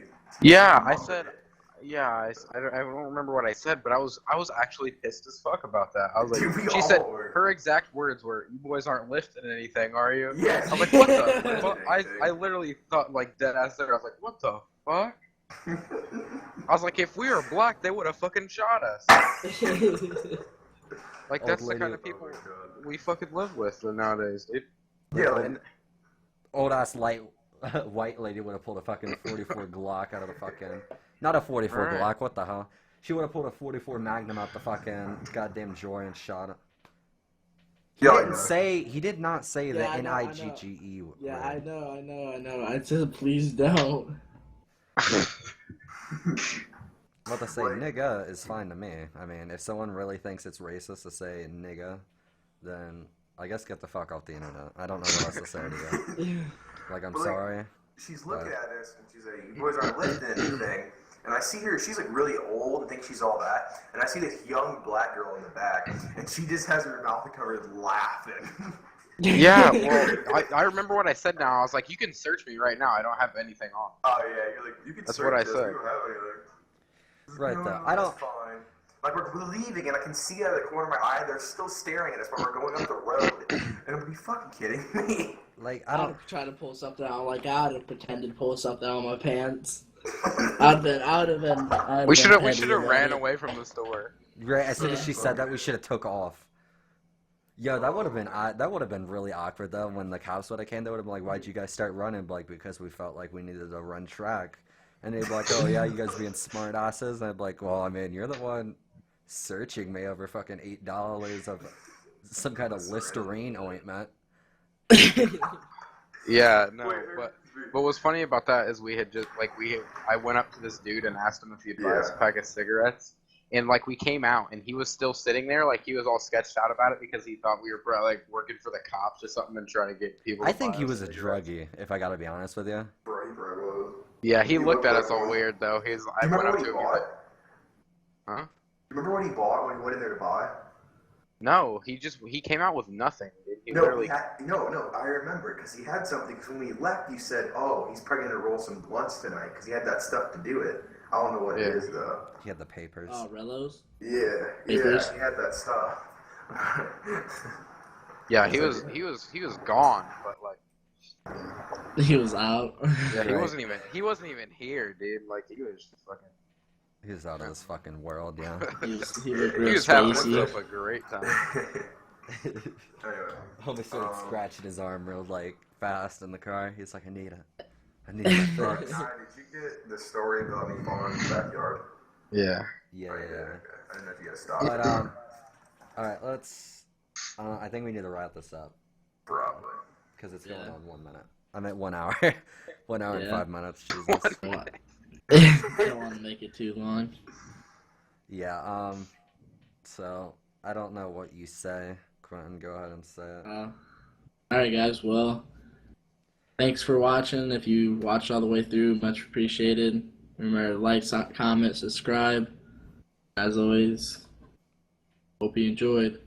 Speaker 3: Yeah, I
Speaker 4: mumbled
Speaker 3: said.
Speaker 4: it.
Speaker 3: Yeah, I don't remember what I said, but I was actually pissed as fuck about that. I was
Speaker 4: Dude, we
Speaker 3: like, she
Speaker 4: all
Speaker 3: said
Speaker 4: were.
Speaker 3: her exact words were, "You boys aren't lifting anything, are you?"
Speaker 4: Yes.
Speaker 3: I'm like, what the?
Speaker 4: Lifting
Speaker 3: fuck? I literally thought like dead ass there. I was like, what the fuck? I was like, if we were black, they would have fucking shot us. Like
Speaker 2: Old
Speaker 3: that's the
Speaker 2: lady.
Speaker 3: kind of
Speaker 4: Oh
Speaker 3: people
Speaker 4: my God.
Speaker 3: we fucking live with nowadays, dude.
Speaker 4: Yeah, like,
Speaker 3: And
Speaker 2: Old ass white lady would have pulled a fucking 44 Glock out of the fucking, not a 44
Speaker 3: Right.
Speaker 2: Glock, what the hell? She would have pulled a 44 Magnum out the fucking goddamn drawer and shot it. He
Speaker 4: Yeah,
Speaker 2: didn't
Speaker 4: yeah.
Speaker 2: say. He did not say
Speaker 1: Yeah,
Speaker 2: the
Speaker 1: I know, I know.
Speaker 2: N-I-G-G-E word.
Speaker 1: Yeah, I know. I said please don't.
Speaker 2: What to say,
Speaker 4: Like-
Speaker 2: nigga is fine to me. I mean, if someone really thinks it's racist to say nigga, then I guess get the fuck off the internet. I don't know what else to say to you. Like, I'm
Speaker 4: But, like,
Speaker 2: sorry.
Speaker 4: She's looking
Speaker 2: But-
Speaker 4: at us and she's like, "You boys aren't lifting anything." And I see her, she's like really old and thinks she's all that. And I see this young black girl in the back, and she just has her mouth covered laughing.
Speaker 3: Yeah, well, I remember what I said now. I was like, you can search me right now. I don't have anything on.
Speaker 4: Oh yeah, you're like, you can
Speaker 3: That's
Speaker 4: search
Speaker 3: what I
Speaker 4: us,
Speaker 3: said.
Speaker 4: we don't have anything. She's like,
Speaker 2: Right,
Speaker 4: "No,
Speaker 2: though.
Speaker 4: no,
Speaker 2: I
Speaker 4: that's
Speaker 2: don't-
Speaker 4: fine." Like we're leaving, and I can see out of the corner of my eye, they're still staring at us, but we're going up the road. And I'm like, "Are you fucking kidding me?"
Speaker 2: Like,
Speaker 1: I
Speaker 2: I
Speaker 1: would
Speaker 2: don't.
Speaker 1: have tried to pull something out. Like I'd have pretended to pull something out of my pants. I'd have been.
Speaker 3: We should have
Speaker 1: petty about
Speaker 3: ran
Speaker 1: it.
Speaker 3: away from the store.
Speaker 2: Right, as soon as
Speaker 1: Yeah.
Speaker 2: she said that, we should have took off. Yo, that would have been really awkward though. When the cops would have came, they would have been like, "Why'd you guys start running?" Like, because we felt like we needed to run track. And they'd be like, "Oh yeah, you guys being smart asses." And I'd be like, "Well, I mean, you're the one searching me over fucking $8 of some kind of Listerine ointment."
Speaker 3: Yeah, no,
Speaker 4: Wait,
Speaker 3: but what's funny about that is we had just like I went up to this dude and asked him if he'd buy us a pack of cigarettes, and like we came out and he was still sitting there, like he was all sketched out about it because he thought we were like working for the cops or something and trying to get people.
Speaker 2: I
Speaker 3: to
Speaker 2: think
Speaker 3: buy
Speaker 2: he
Speaker 3: us
Speaker 2: was a
Speaker 3: cigarettes.
Speaker 2: druggie, if I gotta be honest with you.
Speaker 4: Bro, he probably was.
Speaker 3: Yeah, he
Speaker 4: You
Speaker 3: looked at
Speaker 4: look
Speaker 3: us
Speaker 4: like
Speaker 3: all
Speaker 4: one.
Speaker 3: weird though. I
Speaker 4: You
Speaker 3: went
Speaker 4: remember
Speaker 3: up
Speaker 4: what
Speaker 3: to
Speaker 4: he
Speaker 3: him. He's like,
Speaker 4: bought?
Speaker 3: huh?
Speaker 4: You remember what he bought when he went in there to buy?
Speaker 3: No, he came out with nothing. Dude. He
Speaker 4: No,
Speaker 3: literally.
Speaker 4: no, I remember, because he had something, because when we left, you said, "Oh, he's probably going to roll some blunts tonight," because he had that stuff to do it. I don't know what
Speaker 3: Yeah.
Speaker 4: it is, though.
Speaker 2: He had the papers.
Speaker 1: Oh, Rellos?
Speaker 4: Yeah,
Speaker 1: Papers?
Speaker 4: he had that stuff.
Speaker 3: Yeah, he was gone, but like.
Speaker 1: He was out.
Speaker 3: Yeah, he
Speaker 2: Right.
Speaker 3: wasn't even here, dude. Like he was just fucking.
Speaker 2: He was out of this fucking world, yeah.
Speaker 1: He looked
Speaker 3: He
Speaker 1: real
Speaker 3: was having
Speaker 1: spacey.
Speaker 3: himself a great time.
Speaker 4: Anyway,
Speaker 2: Homie started
Speaker 4: Um,
Speaker 2: scratching his arm real like fast in the car. He's like, I need it
Speaker 4: Bro,
Speaker 2: fix.
Speaker 4: Ty, did you get the story about me falling in the backyard?
Speaker 3: Yeah.
Speaker 2: Yeah,
Speaker 4: Okay,
Speaker 2: yeah.
Speaker 4: okay. I didn't know if you guys stopped.
Speaker 2: But all right, let's. I think we need to wrap this up
Speaker 4: Probably.
Speaker 2: because it's going
Speaker 1: Yeah.
Speaker 2: on 1 minute. I meant 1 hour. 1 hour and
Speaker 1: Yeah.
Speaker 2: 5 minutes. Jesus.
Speaker 1: What? Don't want to make it too long.
Speaker 2: Yeah. So I don't know what you say. Quentin, go ahead and say it.
Speaker 1: Alright, guys. Well, thanks for watching. If you watched all the way through, much appreciated. Remember to like, comment, subscribe. As always, hope you enjoyed.